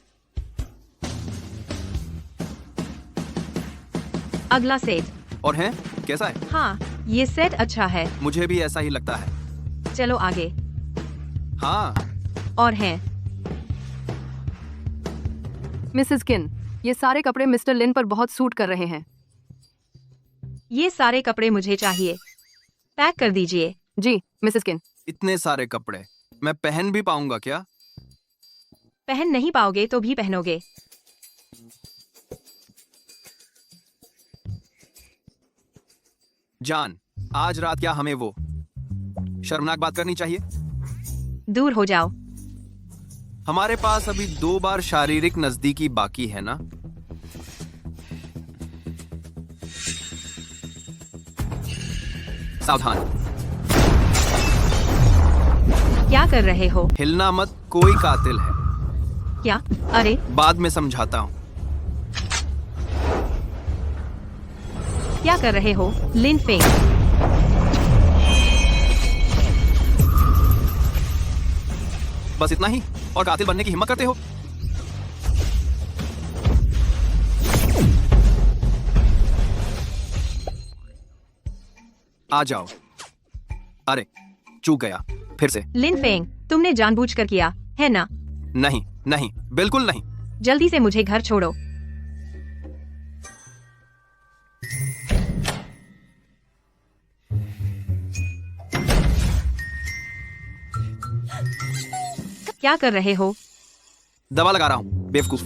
अगला सेट। और है कैसा है? हाँ, ये सेट अच्छा है। मुझे भी ऐसा ही लगता है। चलो आगे। हाँ। और हैं। मिसेस किन, ये सारे कपड़े मिस्टर लिन पर बहुत सूट कर रहे हैं। ये सारे कपड़े मुझे चाहिए, पैक कर दीजिए। जी मिसेस किन। इतने सारे कपड़े मैं पहन भी पाऊंगा क्या? पहन नहीं पाओगे तो भी पहनोगे। जान, आज रात क्या हमें वो शर्मनाक बात करनी चाहिए? दूर हो जाओ। हमारे पास अभी 2 बार शारीरिक नजदीकी बाकी है ना? सावधान। क्या कर रहे हो? हिलना मत, कोई कातिल है। क्या? अरे बाद में समझाता हूँ। क्या कर रहे हो लिन फेंग? बस इतना ही और कातिल बनने की हिम्मत करते हो? आ जाओ। अरे चूक गया फिर से। लिन फेंग, तुमने जानबूझकर किया है ना? नहीं नहीं, बिल्कुल नहीं। जल्दी से मुझे घर छोड़ो। क्या कर रहे हो? दवा लगा रहा हूं, बेवकूफ।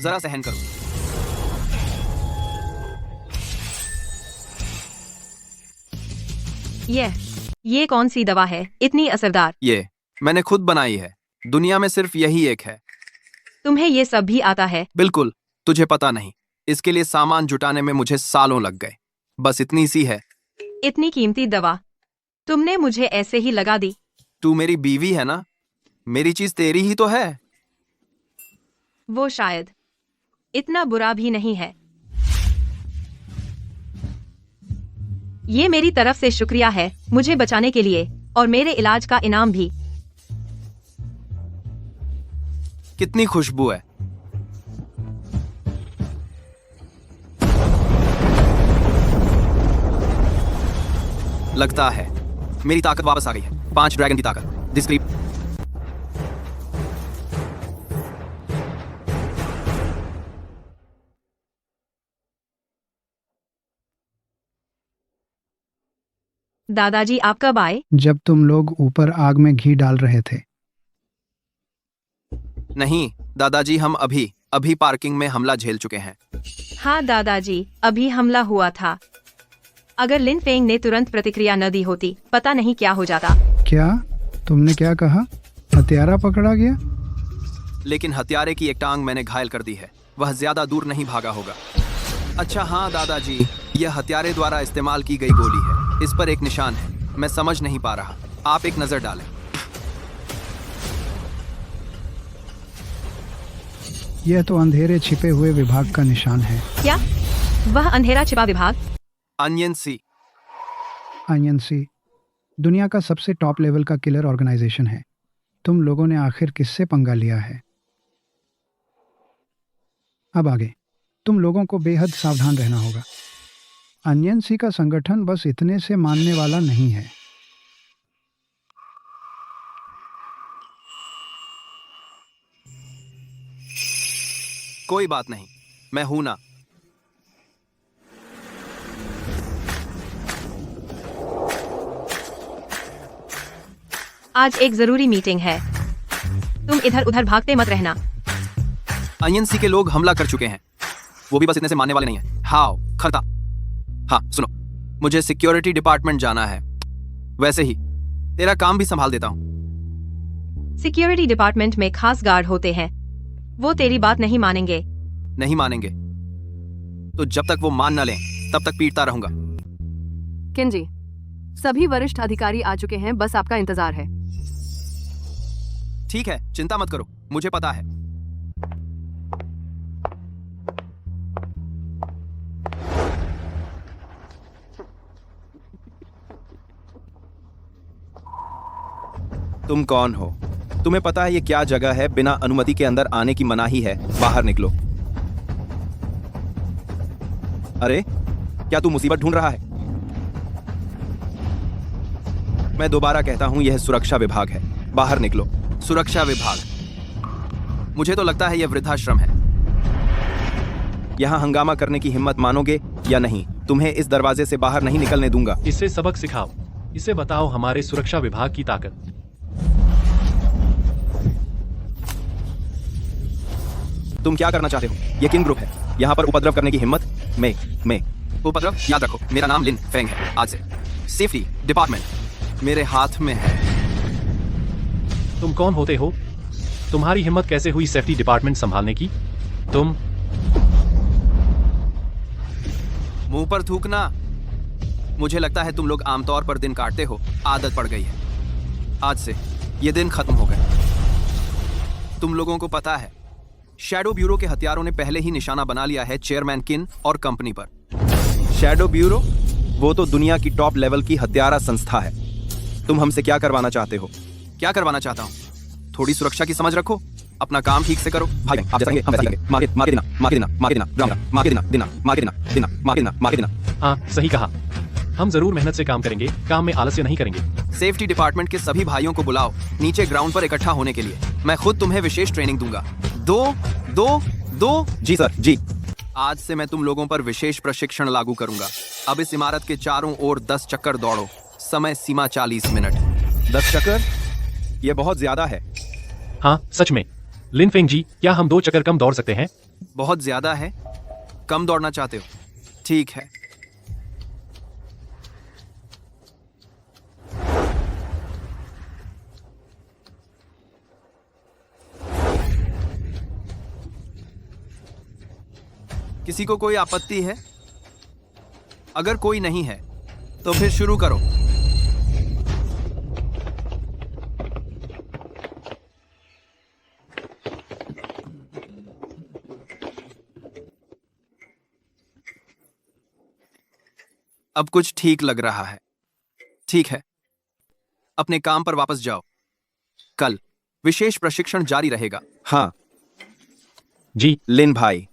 जरा सहन करो। ये कौन सी दवा है इतनी असरदार? ये मैंने खुद बनाई है। दुनिया में सिर्फ यही एक है। तुम्हें ये सब भी आता है? बिल्कुल, तुझे पता नहीं। इसके लिए सामान जुटाने में मुझे सालों लग गए। बस इतनी सी है। इतनी कीमती दवा तुमने मुझे ऐसे ही लगा दी। तू मेरी बीवी है ना? मेरी चीज तेरी ही तो है। वो शायद इतना बुरा भी नहीं है। ये मेरी तरफ से शुक्रिया है मुझे बचाने के लिए, और मेरे इलाज का इनाम भी। कितनी खुशबू है। लगता है मेरी ताकत वापस आ गई है। 5 ड्रैगन की ताकत। डिस्क्रीप। दादाजी आप कब आए? जब तुम लोग ऊपर आग में घी डाल रहे थे। नहीं दादाजी, हम अभी पार्किंग में हमला झेल चुके हैं। हाँ दादाजी, अभी हमला हुआ था। अगर लिन फेंग ने तुरंत प्रतिक्रिया न दी होती, पता नहीं क्या हो जाता। क्या? तुमने क्या कहा? हत्यारा पकड़ा गया? लेकिन हत्यारे की एक टांग मैंने घायल कर दी है। वह ज्यादा दूर नहीं भागा होगा। अच्छा हाँ दादाजी, यह हत्यारे द्वारा इस्तेमाल की गई गोली है। इस पर एक निशान है, मैं समझ नहीं पा रहा। आप एक नजर डालें। यह तो अंधेरे छिपे हुए विभाग का निशान है। क्या? वह अंधेरा छिपा विभाग? अनियन सी। आईएनसी दुनिया का सबसे टॉप लेवल का किलर ऑर्गेनाइजेशन है। तुम लोगों ने आखिर किससे पंगा लिया है? अब आगे तुम लोगों को बेहद सावधान रहना होगा। आईएनसी का संगठन बस इतने से मानने वाला नहीं है। कोई बात नहीं, मैं हूं ना। आज एक जरूरी मीटिंग है, तुम इधर उधर भागते मत रहना। आईएनसी के लोग हमला कर चुके हैं, वो भी बस इतने से मानने वाले नहीं है। हाओ खरता। हाँ सुनो, मुझे सिक्योरिटी डिपार्टमेंट जाना है, वैसे ही तेरा काम भी संभाल देता हूँ। सिक्योरिटी डिपार्टमेंट में खास गार्ड होते हैं, वो तेरी बात नहीं मानेंगे। नहीं मानेंगे तो जब तक वो मान न लें तब तक पीटता रहूंगा। किंजी, सभी वरिष्ठ अधिकारी आ चुके हैं, बस आपका इंतजार है। ठीक है, चिंता मत करो, मुझे पता है। तुम कौन हो? तुम्हें पता है ये क्या जगह है? बिना अनुमति के अंदर आने की मनाही है, बाहर निकलो। अरे क्या तू मुसीबत ढूंढ रहा है? मैं दोबारा कहता हूं, यह सुरक्षा विभाग है, बाहर निकलो। सुरक्षा विभाग? मुझे तो लगता है यह वृद्धाश्रम है। यहां हंगामा करने की हिम्मत मानोगे या नहीं? तुम्हें इस दरवाजे से बाहर नहीं निकलने दूंगा। इससे सबक सिखाओ, इसे बताओ हमारे सुरक्षा विभाग की ताकत। तुम क्या करना चाहते हो? ये किंग ग्रुप है, यहाँ पर उपद्रव करने की हिम्मत? मैं उपद्रव? याद रखो, मेरा नाम लिन फेंग है। आज से सेफ्टी डिपार्टमेंट मेरे हाथ में है। तुम कौन होते हो? तुम्हारी हिम्मत कैसे हुई सेफ्टी डिपार्टमेंट संभालने की? तुम मुंह पर थूकना। मुझे लगता है तुम लोग आमतौर पर दिन काटते हो, आदत पड़ गई है। आज से ये दिन खत्म हो गए। तुम लोगों को पता है, शैडो ब्यूरो के हथियारों ने पहले ही निशाना बना लिया है चेयरमैन किन और कंपनी पर। Shadow bureau? वो तो दुनिया की टॉप लेवल की हत्यारा संस्था है। तुम हमसे क्या करवाना चाहते हो? क्या करवाना चाहता हूँ? थोड़ी सुरक्षा की समझ रखो, अपना काम ठीक से करो। भाई आप जैसे हम वैसे करेंगे। मार के देना। हाँ सही कहा, हम जरूर मेहनत से काम करेंगे, काम में आलस्य नहीं करेंगे। सेफ्टी डिपार्टमेंट के सभी भाइयों को बुलाओ नीचे ग्राउंड पर इकट्ठा होने के लिए। मैं खुद तुम्हें विशेष ट्रेनिंग दूंगा। दो जी सर जी। आज से मैं तुम लोगों पर विशेष प्रशिक्षण लागू करूंगा। अब इस इमारत के चारों ओर 10 चक्कर दौड़ो। समय सीमा 40 मिनट। 10 चक्कर? यह बहुत ज्यादा है। हाँ सच में। लिन फेंग जी, क्या हम 2 चक्कर कम दौड़ सकते हैं? बहुत ज्यादा है? कम दौड़ना चाहते हो? ठीक है। किसी को कोई आपत्ति है? अगर कोई नहीं है तो फिर शुरू करो। अब कुछ ठीक लग रहा है। ठीक है, अपने काम पर वापस जाओ। कल विशेष प्रशिक्षण जारी रहेगा। हाँ जी लिन भाई।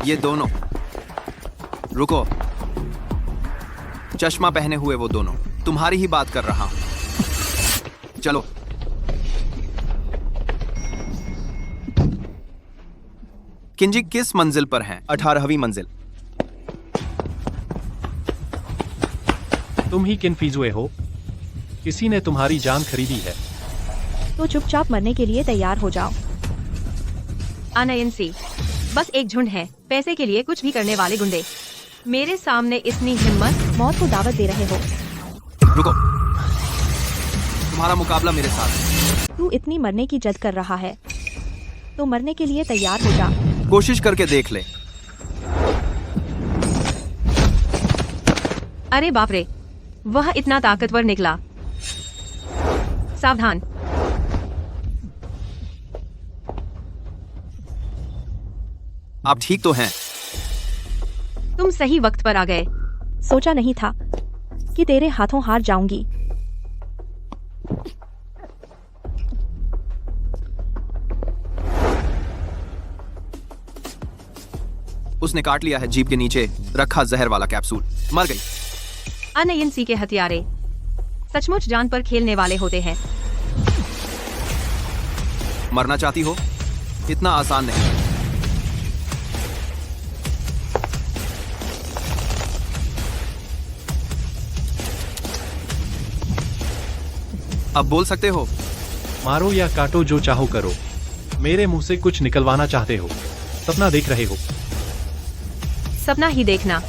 ये दोनों, रुको। चश्मा पहने हुए वो दोनों, तुम्हारी ही बात कर रहा हूं। चलो। किंजी किस मंजिल पर हैं? 18वीं मंजिल। तुम ही किन फीजुए हो? किसी ने तुम्हारी जान खरीदी है। तो चुपचाप मरने के लिए तैयार हो जाओ। आईएनसी बस एक झुंड है, पैसे के लिए कुछ भी करने वाले गुंडे। मेरे सामने इतनी हिम्मत। मौत को दावत दे रहे हो? रुको, तुम्हारा मुकाबला मेरे साथ। तू इतनी मरने की जद कर रहा है तो मरने के लिए तैयार हो जा। कोशिश करके देख ले। अरे बाप रे, वह इतना ताकतवर निकला। सावधान। आप ठीक तो हैं? तुम सही वक्त पर आ गए। सोचा नहीं था कि तेरे हाथों हार जाऊंगी। उसने काट लिया है जीप के नीचे रखा जहर वाला कैप्सूल। मर गई। आईएनसी के हथियारे सचमुच जान पर खेलने वाले होते हैं। मरना चाहती हो? इतना आसान नहीं। अब बोल सकते हो। मारो या काटो, जो चाहो करो। मेरे मुंह से कुछ निकलवाना चाहते हो? सपना देख रहे हो? सपना ही देखना।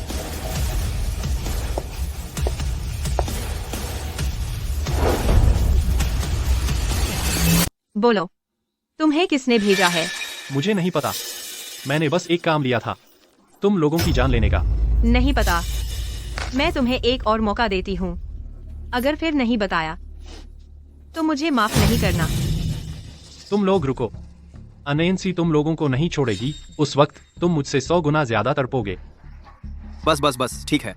बोलो, तुम्हें किसने भेजा है? मुझे नहीं पता, मैंने बस एक काम लिया था, तुम लोगों की जान लेने का। नहीं पता। मैं तुम्हें एक और मौका देती हूँ। अगर फिर नहीं बताया तो मुझे माफ नहीं करना। तुम लोग रुको, अनैंसी तुम लोगों को नहीं छोड़ेगी। उस वक्त तुम मुझसे 100 गुना ज्यादा तड़पोगे। बस बस बस, ठीक है।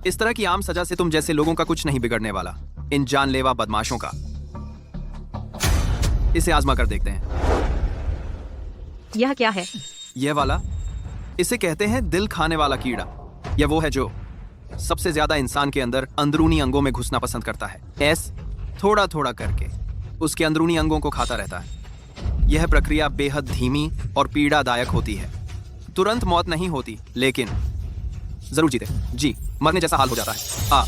इस तरह की आम सजा से तुम जैसे लोगों का कुछ नहीं बिगड़ने वाला, इन जानलेवा बदमाशों का। इसे आजमा कर देखते हैं। यह क्या है? यह वाला, इसे कहते हैं दिल खाने वाला कीड़ा। यह वो है जो सबसे ज्यादा इंसान के अंदर अंदरूनी अंगों में घुसना पसंद करता है। थोड़ा थोड़ा करके उसके अंदरूनी अंगों को खाता रहता है। यह प्रक्रिया बेहद धीमी और पीड़ादायक होती है। तुरंत मौत नहीं होती, लेकिन जरूर जीते जी मरने जैसा हाल हो जाता है।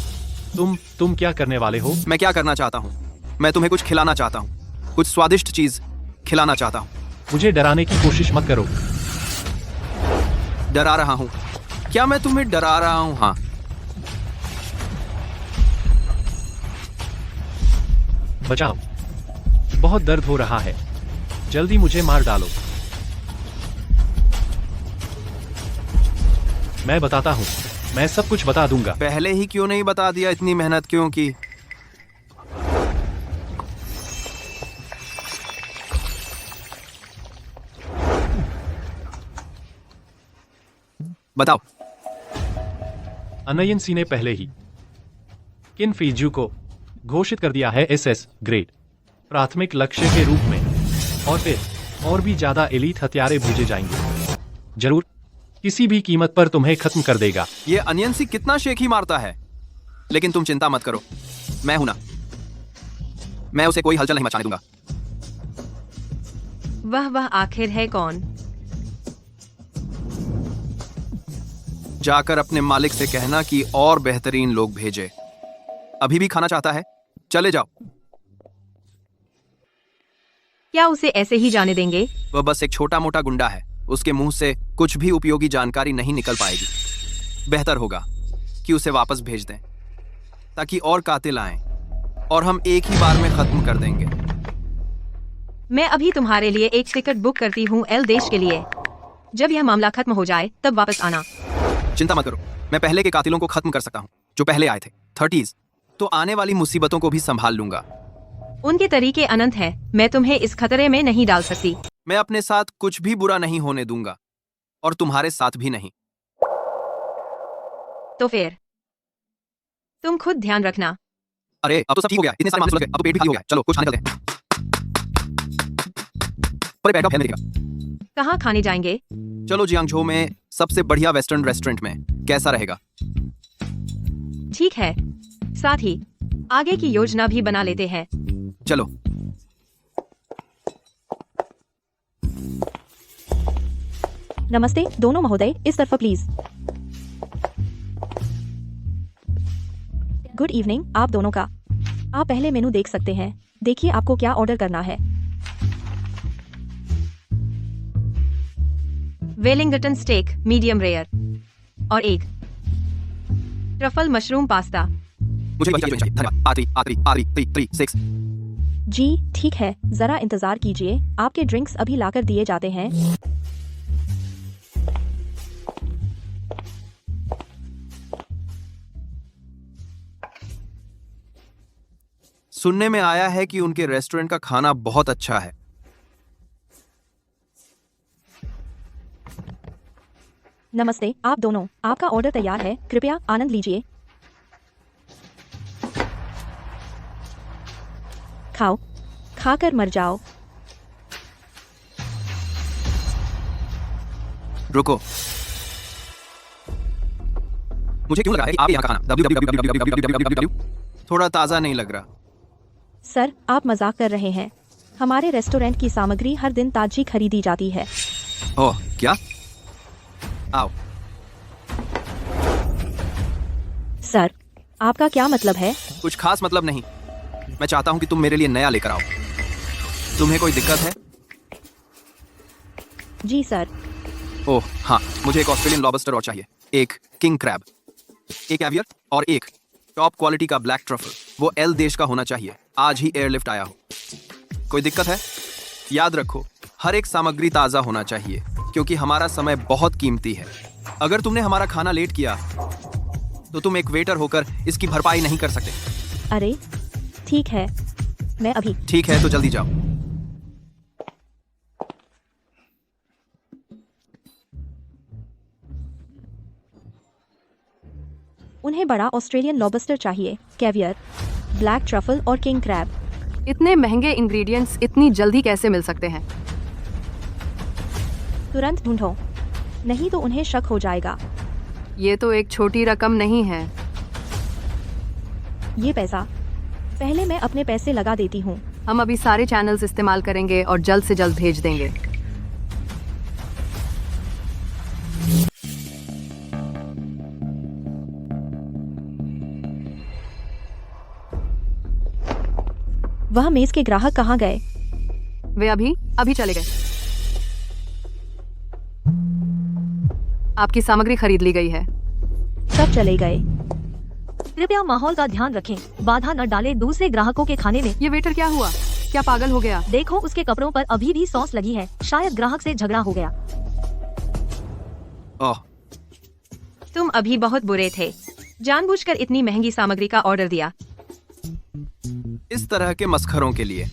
तुम क्या करने वाले हो? मैं क्या करना चाहता हूँ? मैं तुम्हें कुछ खिलाना चाहता हूँ, कुछ स्वादिष्ट चीज खिलाना चाहता हूँ। मुझे डराने की कोशिश मत करो। डरा रहा हूँ? क्या मैं तुम्हें डरा रहा हूँ? हाँ। बचाओ, बहुत दर्द हो रहा है, जल्दी मुझे मार डालो। मैं बताता हूँ, मैं सब कुछ बता दूंगा। पहले ही क्यों नहीं बता दिया? इतनी मेहनत क्यों की? बताओ। अनयंसी ने पहले ही किन फीजू को घोषित कर दिया है SS ग्रेड प्राथमिक लक्ष्य के रूप में, और फिर और भी ज्यादा एलीट हथियारे भेजे जाएंगे। जरूर किसी भी कीमत पर तुम्हें खत्म कर देगा। ये अनयंसी कितना शेख ही मारता है, लेकिन तुम चिंता मत करो, मैं हूं ना। मैं उसे कोई हलचल नहीं मचाने दूंगा। वह आखिर है कौन? जाकर अपने मालिक से कहना कि और बेहतरीन लोग भेजे। अभी भी खाना चाहता है? चले जाओ। क्या उसे ऐसे ही जाने देंगे? वह बस एक छोटा मोटा गुंडा है, उसके मुंह से कुछ भी उपयोगी जानकारी नहीं निकल पाएगी। बेहतर होगा कि उसे वापस भेज दें, ताकि और कातिल आएं और हम एक ही बार में खत्म कर देंगे। मैं अभी तुम्हारे लिए एक टिकट बुक करती हूँ एल देश के लिए। जब यह मामला खत्म हो जाए तब वापस आना। चिंता मत करो, मैं पहले के कातिलों को खत्म कर सकता हूँ जो पहले आए थे। 30s तो आने वाली मुसीबतों को भी संभाल लूंगा। उनके तरीके अनंत हैं, मैं तुम्हें इस खतरे में नहीं डाल सकती। मैं अपने साथ कुछ भी बुरा नहीं होने दूंगा, और तुम्हारे साथ भी नहीं। तो फिर तुम खुद ध्यान रखना। अरे अब तो सब ठीक हो गया, इतने सारे मामले सुलझ गए, अब तो पेट भी खाली हो गया। चलो कुछ खाने चलते हैं। पर बैकअप है मेरे का। कहाँ खाने जाएंगे? चलो जियांगझो में सबसे बढ़िया वेस्टर्न रेस्टोरेंट में, कैसा रहेगा? ठीक है, साथ ही आगे की योजना भी बना लेते हैं। चलो। नमस्ते दोनों महोदय, इस तरफ प्लीज। गुड इवनिंग आप दोनों का। आप पहले मेनू देख सकते हैं, देखिए आपको क्या ऑर्डर करना है। वेलिंगटन स्टेक मीडियम रेयर और एक ट्रफल मशरूम पास्ता। मुझे वही चाहिए। धन्यवाद। आखिरी 3 6। जी ठीक है, जरा इंतजार कीजिए, आपके ड्रिंक्स अभी लाकर दिए जाते हैं। सुनने में आया है कि उनके रेस्टोरेंट का खाना बहुत अच्छा है। नमस्ते आप दोनों, आपका ऑर्डर तैयार है, कृपया आनंद लीजिए। खाओ, खाकर मर जाओ। रुको, मुझे क्यों लगा है कि आप यहाँ का खाना www थोड़ा ताज़ा नहीं लग रहा। सर, आप मजाक कर रहे हैं। हमारे रेस्टोरेंट की सामग्री हर दिन ताजी खरीदी जाती है। ओह, क्या? आओ। सर, आपका क्या मतलब है? कुछ खास मतलब नहीं। मैं चाहता हूं कि तुम मेरे लिए नया लेकर आओ। तुम्हें कोई दिक्कत है? जी सर। ओह हाँ, मुझे एक ऑस्ट्रेलियन लॉबस्टर और चाहिए, एक किंग क्रैब, एक कैवियर और एक टॉप क्वालिटी का ब्लैक ट्रफल। वो एल देश का होना चाहिए। आज ही एयरलिफ्ट आया हो। कोई दिक्कत है? याद रखो, हर एक सामग्री ताज़ा होना चाहिए क्योंकि हमारा समय बहुत कीमती है। अगर तुमने हमारा खाना लेट किया तो तुम एक वेटर होकर इसकी भरपाई नहीं कर सकते। अरे ठीक है, मैं अभी। ठीक है तो जल्दी जाओ। उन्हें बड़ा ऑस्ट्रेलियन लॉबस्टर चाहिए, कैवियर, ब्लैक ट्रफल और किंग क्रैब। इतने महंगे इंग्रेडिएंट्स इतनी जल्दी कैसे मिल सकते हैं? तुरंत ढूंढो, नहीं तो उन्हें शक हो जाएगा। ये तो एक छोटी रकम नहीं है। ये पैसा, पहले मैं अपने पैसे लगा देती हूँ। हम अभी सारे चैनल्स इस्तेमाल करेंगे और जल्द से जल्द भेज देंगे। वह मेज के ग्राहक कहाँ गए? वे अभी चले गए। आपकी सामग्री खरीद ली गई है। सब चले गए। कृपया माहौल का ध्यान रखें, बाधा न डालें दूसरे ग्राहकों के खाने में। ये वेटर क्या हुआ? क्या पागल हो गया? देखो, उसके कपड़ों पर अभी भी सॉस लगी है। शायद ग्राहक से झगड़ा हो गया। ओह, तुम अभी बहुत बुरे थे। जानबूझकर इतनी महंगी सामग्री का ऑर्डर दिया। इस तरह के मस्खरों के लिए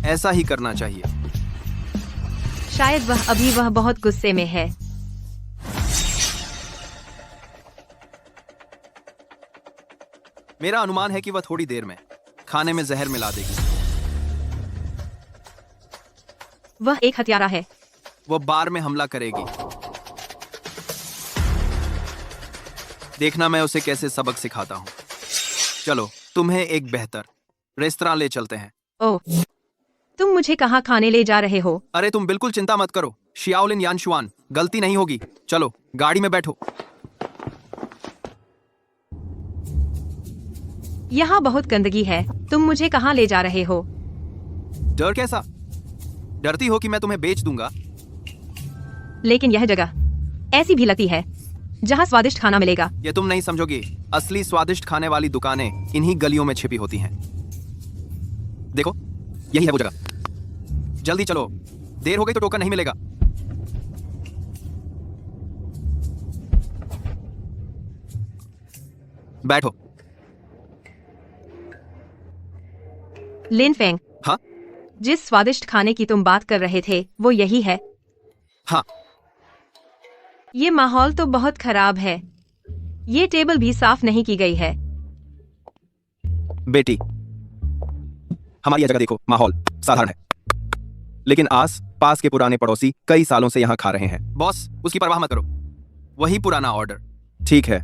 ऐसा ही करना चाहिए। शायद वह बहुत गुस्से में है। मेरा अनुमान है कि वह थोड़ी देर में खाने में जहर मिला देगी। वह एक हत्यारा है। वो बार में हमला करेगी। देखना मैं उसे कैसे सबक सिखाता हूँ। चलो, तुम्हें एक बेहतर रेस्तरां ले चलते हैं। ओह, तुम मुझे कहाँ खाने ले जा रहे हो? अरे तुम बिल्कुल चिंता मत करो, शियाओलिन यानशुआन, गलती नहीं होगी। चलो गाड़ी में बैठो। यहाँ बहुत गंदगी है। तुम मुझे कहाँ ले जा रहे हो? डर कैसा? डरती हो कि मैं तुम्हें बेच दूंगा? लेकिन यह जगह ऐसी भी लगती है जहाँ स्वादिष्ट खाना मिलेगा। ये तुम नहीं समझोगी। असली स्वादिष्ट खाने वाली दुकानें इन्हीं गलियों में छिपी होती हैं। देखो, यही है वो जगह। जल्दी चलो, देर हो गई तो टोकन नहीं मिलेगा। बैठो। लिन फेंग, हाँ? जिस स्वादिष्ट खाने की तुम बात कर रहे थे वो यही है? हाँ। ये माहौल तो बहुत खराब है। ये टेबल भी साफ नहीं की गई है। बेटी, हमारी यह जगह देखो, माहौल साधारण है, लेकिन आस पास के पुराने पड़ोसी कई सालों से यहाँ खा रहे हैं। बॉस, उसकी परवाह मत करो, वही पुराना ऑर्डर। ठीक है।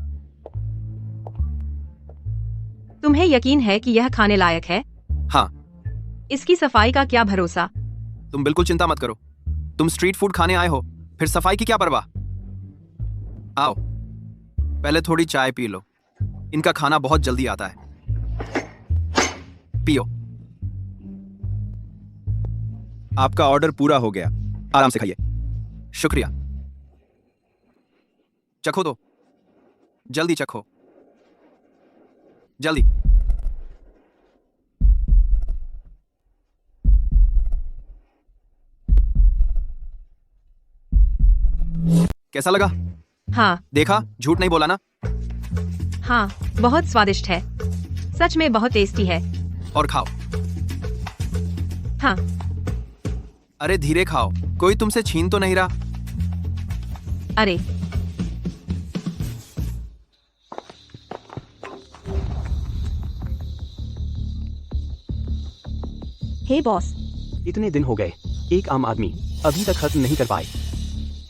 तुम्हें यकीन है कि यह खाने लायक है? हाँ। इसकी सफाई का क्या भरोसा? तुम बिल्कुल चिंता मत करो। तुम स्ट्रीट फूड खाने आए हो, फिर सफाई की क्या परवाह। आओ, पहले थोड़ी चाय पी लो। इनका खाना बहुत जल्दी आता है। पियो। आपका ऑर्डर पूरा हो गया। आराम से खाइए। शुक्रिया। चखो तो, जल्दी चखो, जल्दी। कैसा लगा? हाँ। देखा, झूठ नहीं बोला ना। हाँ, बहुत स्वादिष्ट है। सच में बहुत टेस्टी है। और खाओ। हाँ। अरे धीरे खाओ, कोई तुमसे छीन तो नहीं रहा। अरे, हे बॉस। इतने दिन हो गए, एक आम आदमी अभी तक खत्म नहीं कर पाए।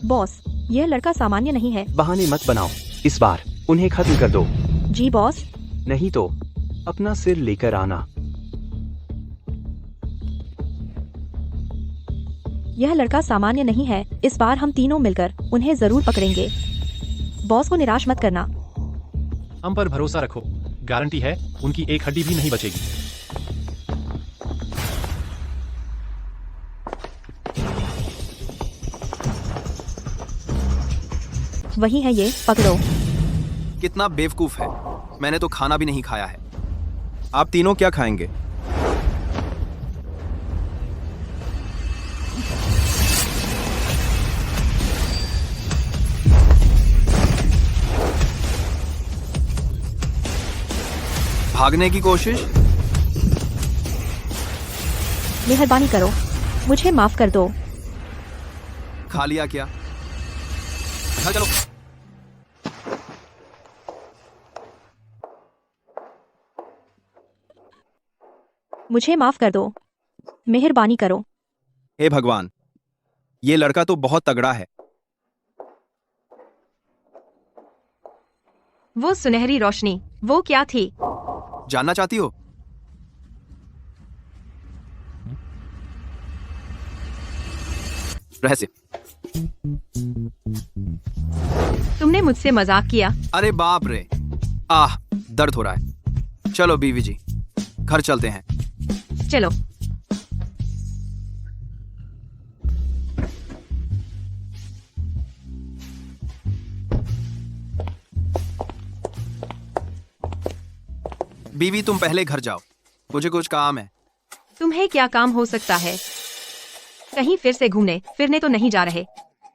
बॉस, यह लड़का सामान्य नहीं है। बहाने मत बनाओ, इस बार उन्हें खत्म कर दो। जी बॉस। नहीं तो अपना सिर लेकर आना। यह लड़का सामान्य नहीं है, इस बार हम तीनों मिलकर उन्हें जरूर पकड़ेंगे। बॉस को निराश मत करना। हम पर भरोसा रखो, गारंटी है उनकी एक हड्डी भी नहीं बचेगी। वही है ये, पकड़ो। कितना बेवकूफ है, मैंने तो खाना भी नहीं खाया है। आप तीनों क्या खाएंगे? भागने की कोशिश? मेहरबानी करो, मुझे माफ कर दो। खा लिया क्या? घर चलो। मुझे माफ कर दो, मेहरबानी करो। हे भगवान, ये लड़का तो बहुत तगड़ा है। वो सुनहरी रोशनी, वो क्या थी? जानना चाहती हो? रहस्य। तुमने मुझसे मजाक किया? अरे बाप रे, आह, दर्द हो रहा है। चलो बीवी जी, घर चलते हैं। चलो। बीवी तुम पहले घर जाओ, मुझे कुछ काम है। तुम्हें क्या काम हो सकता है? कहीं फिर से घूमने फिरने तो नहीं जा रहे?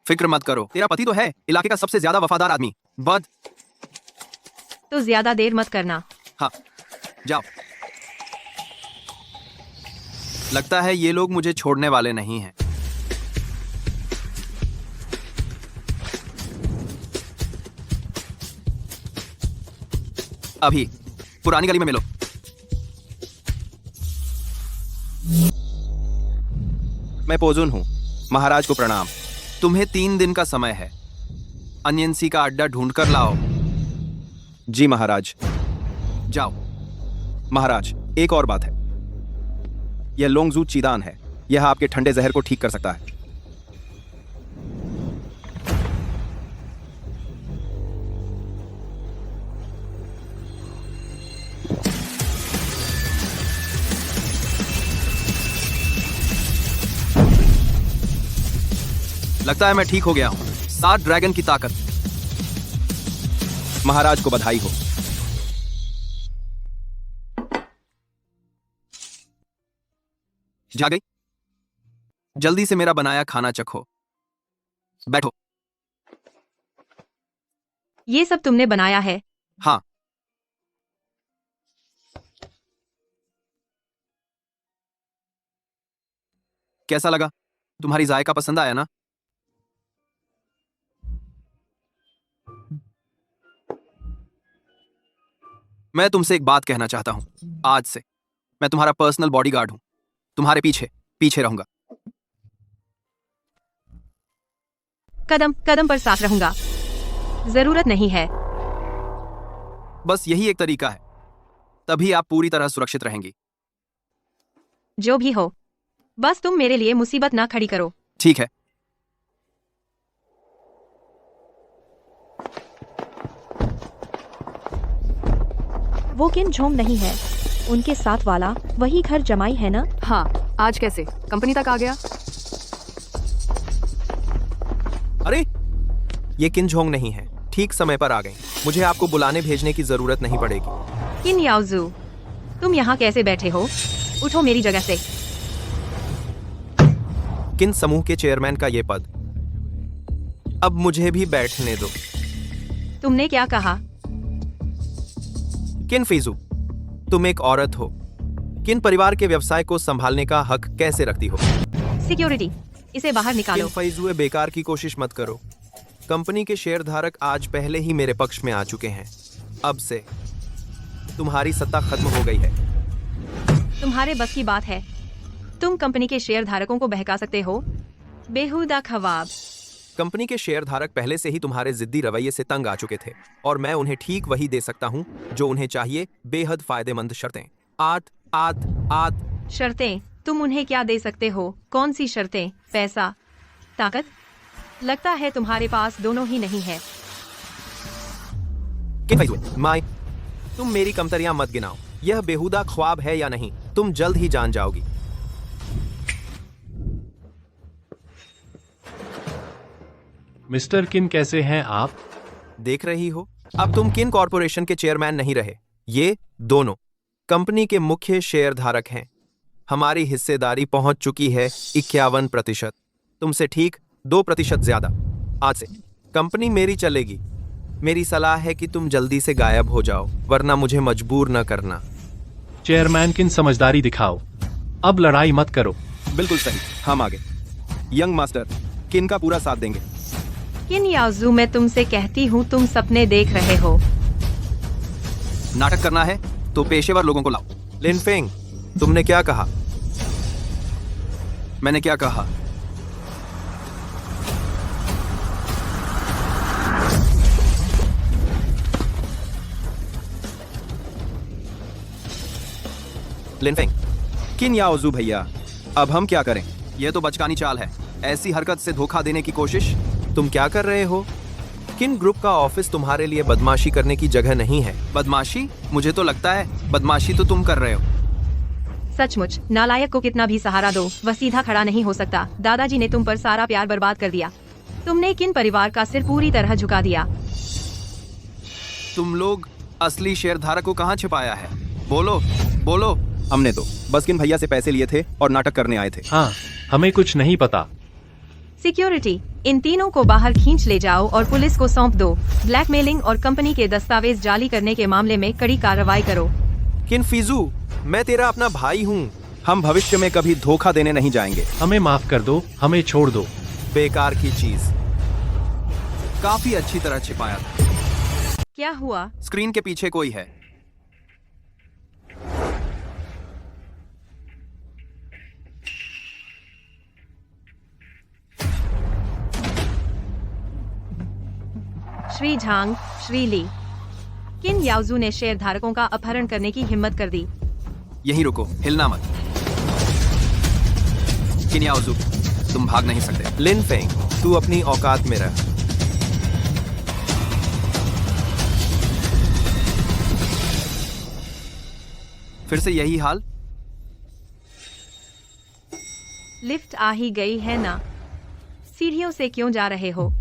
फिक्र मत करो, तेरा पति तो है इलाके का सबसे ज्यादा वफादार आदमी। बद तो ज्यादा देर मत करना। हाँ, जाओ। लगता है ये लोग मुझे छोड़ने वाले नहीं हैं। अभी पुरानी गली में मिलो। मैं पोजुन हूं, महाराज को प्रणाम। तुम्हें 3 दिन का समय है, अनियंसी का अड्डा ढूंढ कर लाओ। जी महाराज। जाओ। महाराज, एक और बात है, यह लोंगजू चीदान है, यह आपके ठंडे जहर को ठीक कर सकता है। लगता है मैं ठीक हो गया हूं। 7 ड्रैगन की ताकत। महाराज को बधाई हो। जा गई? जल्दी से मेरा बनाया खाना चखो। बैठो। ये सब तुमने बनाया है? हाँ। कैसा लगा? तुम्हारी जायका पसंद आया ना? मैं तुमसे एक बात कहना चाहता हूं। आज से मैं तुम्हारा पर्सनल बॉडीगार्ड हूं, तुम्हारे पीछे पीछे रहूंगा। कदम कदम पर साथ रहूंगा। जरूरत नहीं है। बस यही एक तरीका है, तभी आप पूरी तरह सुरक्षित रहेंगी। जो भी हो, बस तुम मेरे लिए मुसीबत ना खड़ी करो। ठीक है। वो किन झोंग नहीं है, उनके साथ वाला वही घर जमाई है ना? हाँ, आज कैसे कंपनी तक आ गया? अरे, ये किन झोंग नहीं है, ठीक समय पर आ गई। मुझे आपको बुलाने भेजने की जरूरत नहीं पड़ेगी। किन याओजू, तुम यहाँ कैसे बैठे हो? उठो मेरी जगह से। किन समूह के चेयरमैन का ये पद, अब मुझे भी बैठने दो। तुमने क्या कहा? किन फीजू, तुम एक औरत हो, किन परिवार के व्यवसाय को संभालने का हक कैसे रखती हो? सिक्योरिटी, इसे बाहर निकालो। किन फैजुए बेकार की कोशिश मत करो। कंपनी के शेयरधारक आज पहले ही मेरे पक्ष में आ चुके हैं। अब से तुम्हारी सत्ता खत्म हो गई है। तुम्हारे बस की बात है? तुम कंपनी के शेयर धारकों को बहका सकते हो? बेहुदा खवाब। कंपनी के शेयरधारक पहले से ही तुम्हारे जिद्दी रवैये से तंग आ चुके थे और मैं उन्हें ठीक वही दे सकता हूँ जो उन्हें चाहिए, बेहद फायदेमंद शर्तें। आद शर्तें? तुम उन्हें क्या दे सकते हो? कौन सी शर्तें? पैसा? ताकत? लगता है तुम्हारे पास दोनों ही नहीं है। माई, तुम मेरी कमतरियां मत गिनाओ। यह बेहुदा ख्वाब है या नहीं, तुम जल्द ही जान जाओगी। मिस्टर किन, कैसे हैं आप? देख रही हो, अब तुम किन कॉरपोरेशन के चेयरमैन नहीं रहे। ये दोनों कंपनी के मुख्य शेयरधारक हैं। हमारी हिस्सेदारी पहुंच चुकी है 51%, तुमसे ठीक 2% ज्यादा। आज से कंपनी मेरी चलेगी। मेरी सलाह है कि तुम जल्दी से गायब हो जाओ, वरना मुझे मजबूर न करना। चेयरमैन किन, समझदारी दिखाओ, अब लड़ाई मत करो। बिल्कुल सही, हम आगे। यंग मास्टर किन का पूरा साथ देंगे। किन याओजू, मैं तुमसे कहती हूँ, तुम सपने देख रहे हो। नाटक करना है तो पेशेवर लोगों को लाओ। लिन फेंग, तुमने क्या कहा? मैंने क्या कहा? लिन फेंग, किन याओजू भैया, अब हम क्या करें? यह तो बचकानी चाल है। ऐसी हरकत से धोखा देने की कोशिश। तुम क्या कर रहे हो? किन ग्रुप का ऑफिस तुम्हारे लिए बदमाशी करने की जगह नहीं है। बदमाशी? मुझे तो लगता है बदमाशी तो तुम कर रहे हो। सचमुच, नालायक को कितना भी सहारा दो, वह सीधा खड़ा नहीं हो सकता। दादाजी ने तुम पर सारा प्यार बर्बाद कर दिया। तुमने किन परिवार का सिर पूरी तरह झुका दिया। तुम लोग असली शेयरधारक को कहाँ छिपाया है? बोलो बोलो। हमने तो बस किन भैया से पैसे लिए थे और नाटक करने आए थे। हाँ, हमें कुछ नहीं पता। सिक्योरिटी, इन तीनों को बाहर खींच ले जाओ और पुलिस को सौंप दो। ब्लैकमेलिंग और कंपनी के दस्तावेज जाली करने के मामले में कड़ी कार्रवाई करो। किन फीजू, मैं तेरा अपना भाई हूँ। हम भविष्य में कभी धोखा देने नहीं जाएंगे। हमें माफ कर दो, हमें छोड़ दो। बेकार की चीज। काफी अच्छी तरह छिपाया था। क्या हुआ? स्क्रीन के पीछे कोई है। श्री झांग, श्री ली, किन याओजू ने शेयरधारकों का अपहरण करने की हिम्मत कर दी। यहीं रुको, हिलना मत। किन याओजू, तुम भाग नहीं सकते। लिन फेंग, तू अपनी औकात में रह। फिर से यही हाल? लिफ्ट आ ही गई है ना? सीढ़ियों से क्यों जा रहे हो?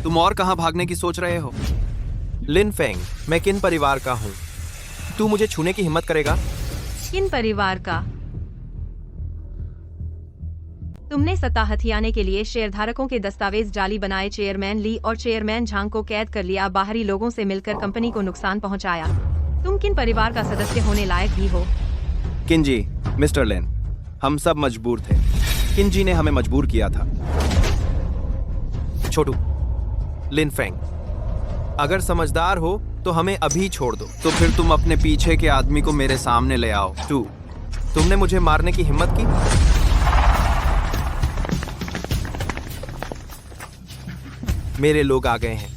तुम और कहां भागने की सोच रहे हो? लिन फेंग, मैं किन परिवार का हूँ। तू मुझे छूने की हिम्मत करेगा? किन परिवार का? तुमने सत्ता हथियाने के लिए शेयरधारकों के दस्तावेज जाली बनाए, चेयरमैन ली और चेयरमैन झांग को कैद कर लिया, बाहरी लोगों से मिलकर कंपनी को नुकसान पहुंचाया। तुम किन परिवार का सदस्य होने लायक भी हो? किन जी, मिस्टर लिन, हम सब मजबूर थे। किन जी ने हमें मजबूर किया था। छोटू, लिन फेंग, अगर समझदार हो तो हमें अभी छोड़ दो। तो फिर तुम अपने पीछे के आदमी को मेरे सामने ले आओ। तुमने मुझे मारने की हिम्मत की? मेरे लोग आ गए हैं।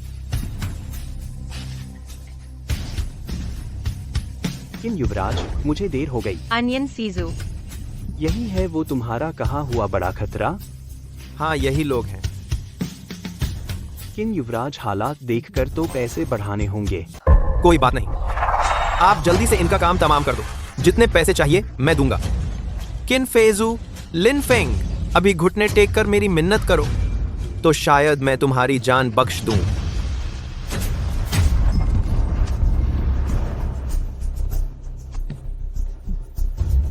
किन युवराज, मुझे देर हो गई। अनियन सीजू, यही है वो तुम्हारा कहा हुआ बड़ा खतरा? हाँ, यही लोग हैं। किन युवराज, हालात देखकर तो पैसे बढ़ाने होंगे। कोई बात नहीं, आप जल्दी से इनका काम तमाम कर दो। जितने पैसे चाहिए मैं दूंगा। किन फेजू, लिन फेंग, अभी घुटने टेक कर मेरी मिन्नत करो तो शायद मैं तुम्हारी जान बख्श दूं।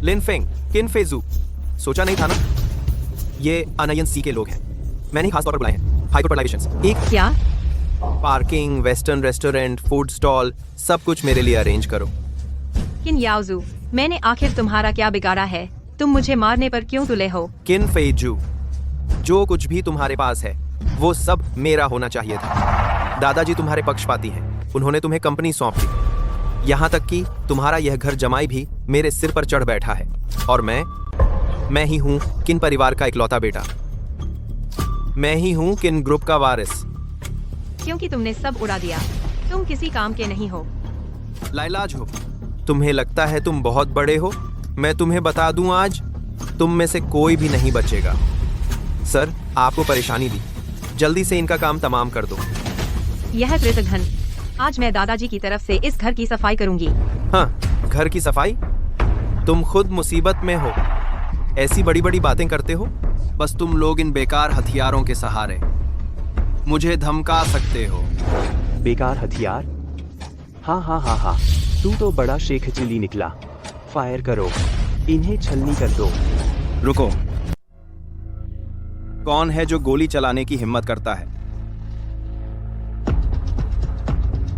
लिन फेंग, किन फेजू, सोचा नहीं था ना? ये अनयन सी के लोग हैं। मैंने खास तौर पर बुलाए हैं। हाइपरलाइजेशन, एक क्या? Parking, western restaurant, food stall, सब कुछ मेरे लिए अरेंज करो। किन याओजू, मैंने आखिर तुम्हारा क्या बिगाड़ा है? तुम मुझे मारने पर क्यों तुले हो? किन फेजू, जो कुछ भी तुम्हारे पास है वो सब मेरा होना चाहिए था। दादाजी तुम्हारे पक्षपाती हैं। उन्होंने तुम्हें कंपनी सौंप दी। यहाँ तक कि तुम्हारा यह घर जमाई भी मेरे सिर पर चढ़ बैठा है। और मैं ही हूँ किन परिवार का इकलौता बेटा। मैं ही हूँ किन ग्रुप का वारिस। क्योंकि तुमने सब उड़ा दिया। तुम किसी काम के नहीं हो। लाइलाज हो। तुम्हें लगता है तुम बहुत बड़े हो? मैं तुम्हें बता दूं, आज तुम में से कोई भी नहीं बचेगा। सर, आपको परेशानी दी, जल्दी से इनका काम तमाम कर दो। यह कृतघ्न, आज मैं दादाजी की तरफ से इस घर की सफाई करूंगी। हाँ, घर की सफाई? तुम खुद मुसीबत में हो, ऐसी बड़ी बड़ी बातें करते हो। बस तुम लोग इन बेकार हथियारों के सहारे मुझे धमका सकते हो। बेकार हथियार? हाँ हाँ हाँ हाँ, तू तो बड़ा शेख चिली निकला। फायर करो, इन्हें छलनी कर दो। रुको, कौन है जो गोली चलाने की हिम्मत करता है?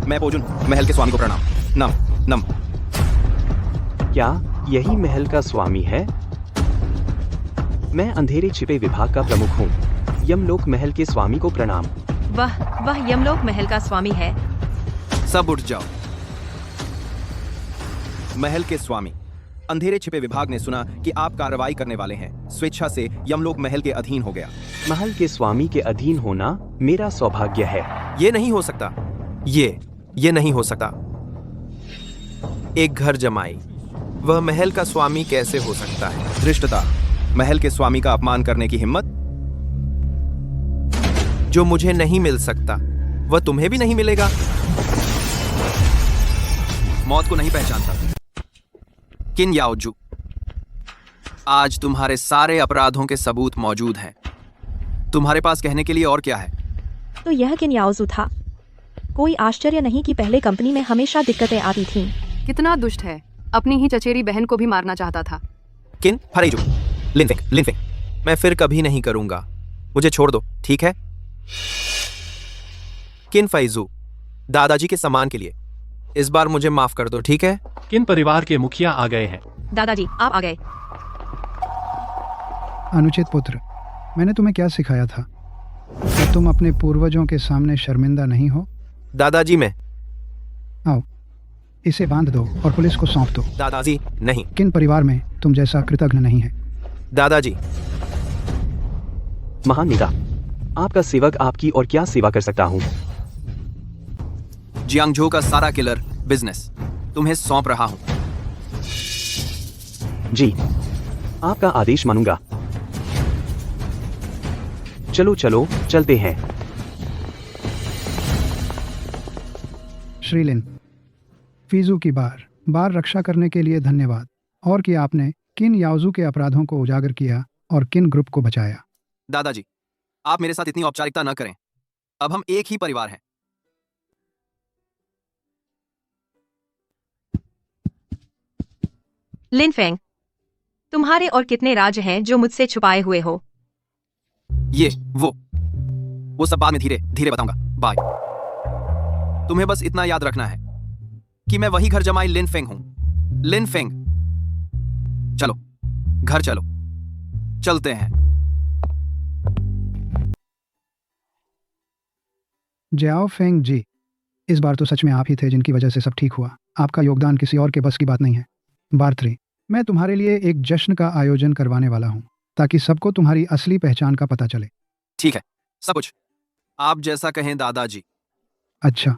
मैं पोजुन, महल के स्वामी को प्रणाम। नम नम। क्या यही महल का स्वामी है? मैं अंधेरे छिपे विभाग का प्रमुख हूँ। यमलोक महल के स्वामी को प्रणाम। वह यमलोक महल का स्वामी है। सब उठ जाओ। महल के स्वामी, अंधेरे छिपे विभाग ने सुना कि आप कार्रवाई करने वाले हैं। स्वेच्छा से यमलोक महल के अधीन हो गया। महल के स्वामी के अधीन होना मेरा सौभाग्य है। ये नहीं हो सकता। ये नहीं हो सकता। एक घर जमाई, वह महल का स्वामी कैसे हो सकता है? धृष्टता, महल के स्वामी का अपमान करने की हिम्मत? जो मुझे नहीं मिल सकता वह तुम्हें भी नहीं मिलेगा। मौत को नहीं पहचानता। किन याओजू, आज तुम्हारे सारे अपराधों के सबूत मौजूद हैं। तुम्हारे पास कहने के लिए और क्या है? तो यह किन याओजू था। कोई आश्चर्य नहीं कि पहले कंपनी में हमेशा दिक्कतें आती थीं। कितना दुष्ट है, अपनी ही चचेरी बहन को भी मारना चाहता था। किन फरेजू, लिनफिंग, मैं फिर कभी नहीं करूंगा। मुझे छोड़ दो, ठीक है? किन फैजू, दादाजी के सम्मान के लिए इस बार मुझे माफ कर दो, ठीक है? किन परिवार के मुखिया आ गए हैं। दादाजी, आप आ गए। अनुचित पुत्र, मैंने तुम्हें क्या सिखाया था? क्या तुम अपने पूर्वजों के सामने शर्मिंदा नहीं हो? दादाजी, मैं आओ, इसे बांध दो और पुलिस को सौंप दो। दादाजी नहीं। किन परिवार में तुम जैसा कृतज्ञ नहीं है? दादाजी। महान नेता, आपका सेवक आपकी और क्या सेवा कर सकता हूँ? जियांगझो का सारा किलर बिजनेस तुम्हें सौंप रहा हूं। जी, आपका आदेश मानूंगा। चलो चलो चलते हैं। श्रीलिन, फीजू की बार रक्षा करने के लिए धन्यवाद, और कि आपने किन याओजू के अपराधों को उजागर किया और किन ग्रुप को बचाया। दादाजी, आप मेरे साथ इतनी औपचारिकता न करें। अब हम एक ही परिवार हैं। लिनफेंग, तुम्हारे और कितने राज हैं जो मुझसे छुपाए हुए हो? ये वो सब बाद में धीरे धीरे बताऊंगा। बाय। तुम्हें बस इतना याद रखना है कि मैं वही घर जमाई लिनफेंग हूं। लिनफेंग, चलो घर चलो, चलते हैं। जियाओ फेंग जी, इस बार तो सच में आप ही थे जिनकी वजह से सब ठीक हुआ। आपका योगदान किसी और के बस की बात नहीं है। बार 3, मैं तुम्हारे लिए एक जश्न का आयोजन करवाने वाला हूं, ताकि सबको तुम्हारी असली पहचान का पता चले। ठीक है, सब कुछ आप जैसा कहें दादाजी। अच्छा,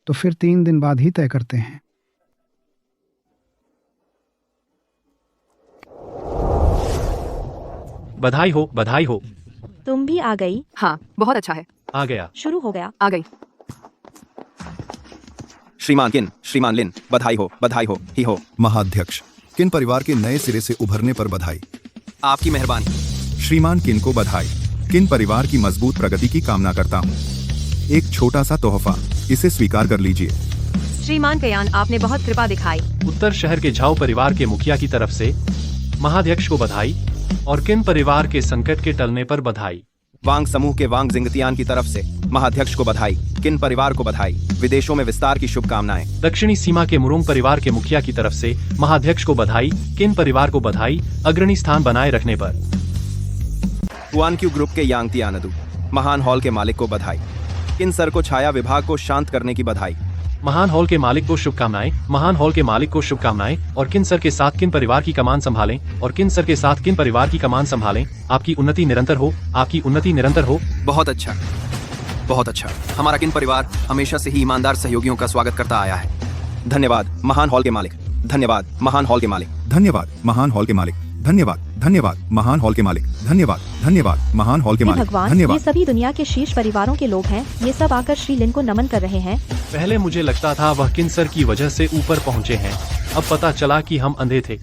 तो फिर 3 दिन बाद ही तय करते हैं। बधाई हो, बधाई हो। तुम भी आ गई? हाँ, बहुत अच्छा है। आ गया। शुरू हो गया। आ गई। श्रीमान किन, श्रीमान लिन, बधाई हो, बधाई हो, ही हो। महाध्यक्ष, किन परिवार के नए सिरे से उभरने पर बधाई। आपकी मेहरबानी। श्रीमान किन को बधाई। किन परिवार की मजबूत प्रगति की कामना करता हूँ। एक छोटा सा तोहफा, इसे स्वीकार कर लीजिए। श्रीमान कयान, आपने बहुत कृपा दिखाई। उत्तर शहर के झाओ परिवार के मुखिया की तरफ से महाध्यक्ष को बधाई और किन परिवार के संकट के टलने पर बधाई। वांग समूह के वांग जिंगतियान की तरफ से महाध्यक्ष को बधाई, किन परिवार को बधाई, विदेशों में विस्तार की शुभकामनाएं। दक्षिणी सीमा के मुरुंग परिवार के मुखिया की तरफ से महाध्यक्ष को बधाई, किन परिवार को बधाई, अग्रणी स्थान बनाए रखने पर। हुआनक्यू ग्रुप के यांगती आनदू महान हॉल के मालिक को बधाई, किन सर को छाया विभाग को शांत करने की बधाई, महान हॉल के मालिक को शुभकामनाएं, महान हॉल के मालिक को शुभकामनाएं। और किन सर के साथ किन परिवार की कमान संभालें, और किन सर के साथ किन परिवार की कमान संभालें। आपकी उन्नति निरंतर हो, आपकी उन्नति निरंतर हो। बहुत अच्छा, बहुत अच्छा। हमारा किन परिवार हमेशा से ही ईमानदार सहयोगियों का स्वागत करता आया है। धन्यवाद महान हॉल के मालिक, धन्यवाद महान हॉल के मालिक, धन्यवाद महान हॉल के मालिक, धन्यवाद धन्यवाद महान हॉल के मालिक, धन्यवाद धन्यवाद महान हॉल के हे मालिक, भगवान, ये धन्यवाद। सभी दुनिया के शीर्ष परिवारों के लोग हैं। ये सब आकर श्री लिन को नमन कर रहे हैं। पहले मुझे लगता था वह किन सर की वजह से ऊपर पहुंचे हैं, अब पता चला कि हम अंधे थे।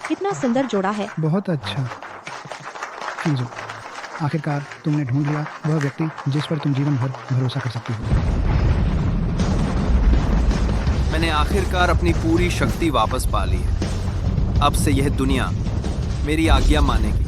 कितना सुंदर जोड़ा है। बहुत अच्छा फिजू, आखिरकार तुमने ढूंढ लिया वह व्यक्ति जिस पर तुम जीवन भर भरोसा कर सकती हो। मैंने आखिरकार अपनी पूरी शक्ति वापस पा ली है। अब से यह दुनिया मेरी आज्ञा मानेगी।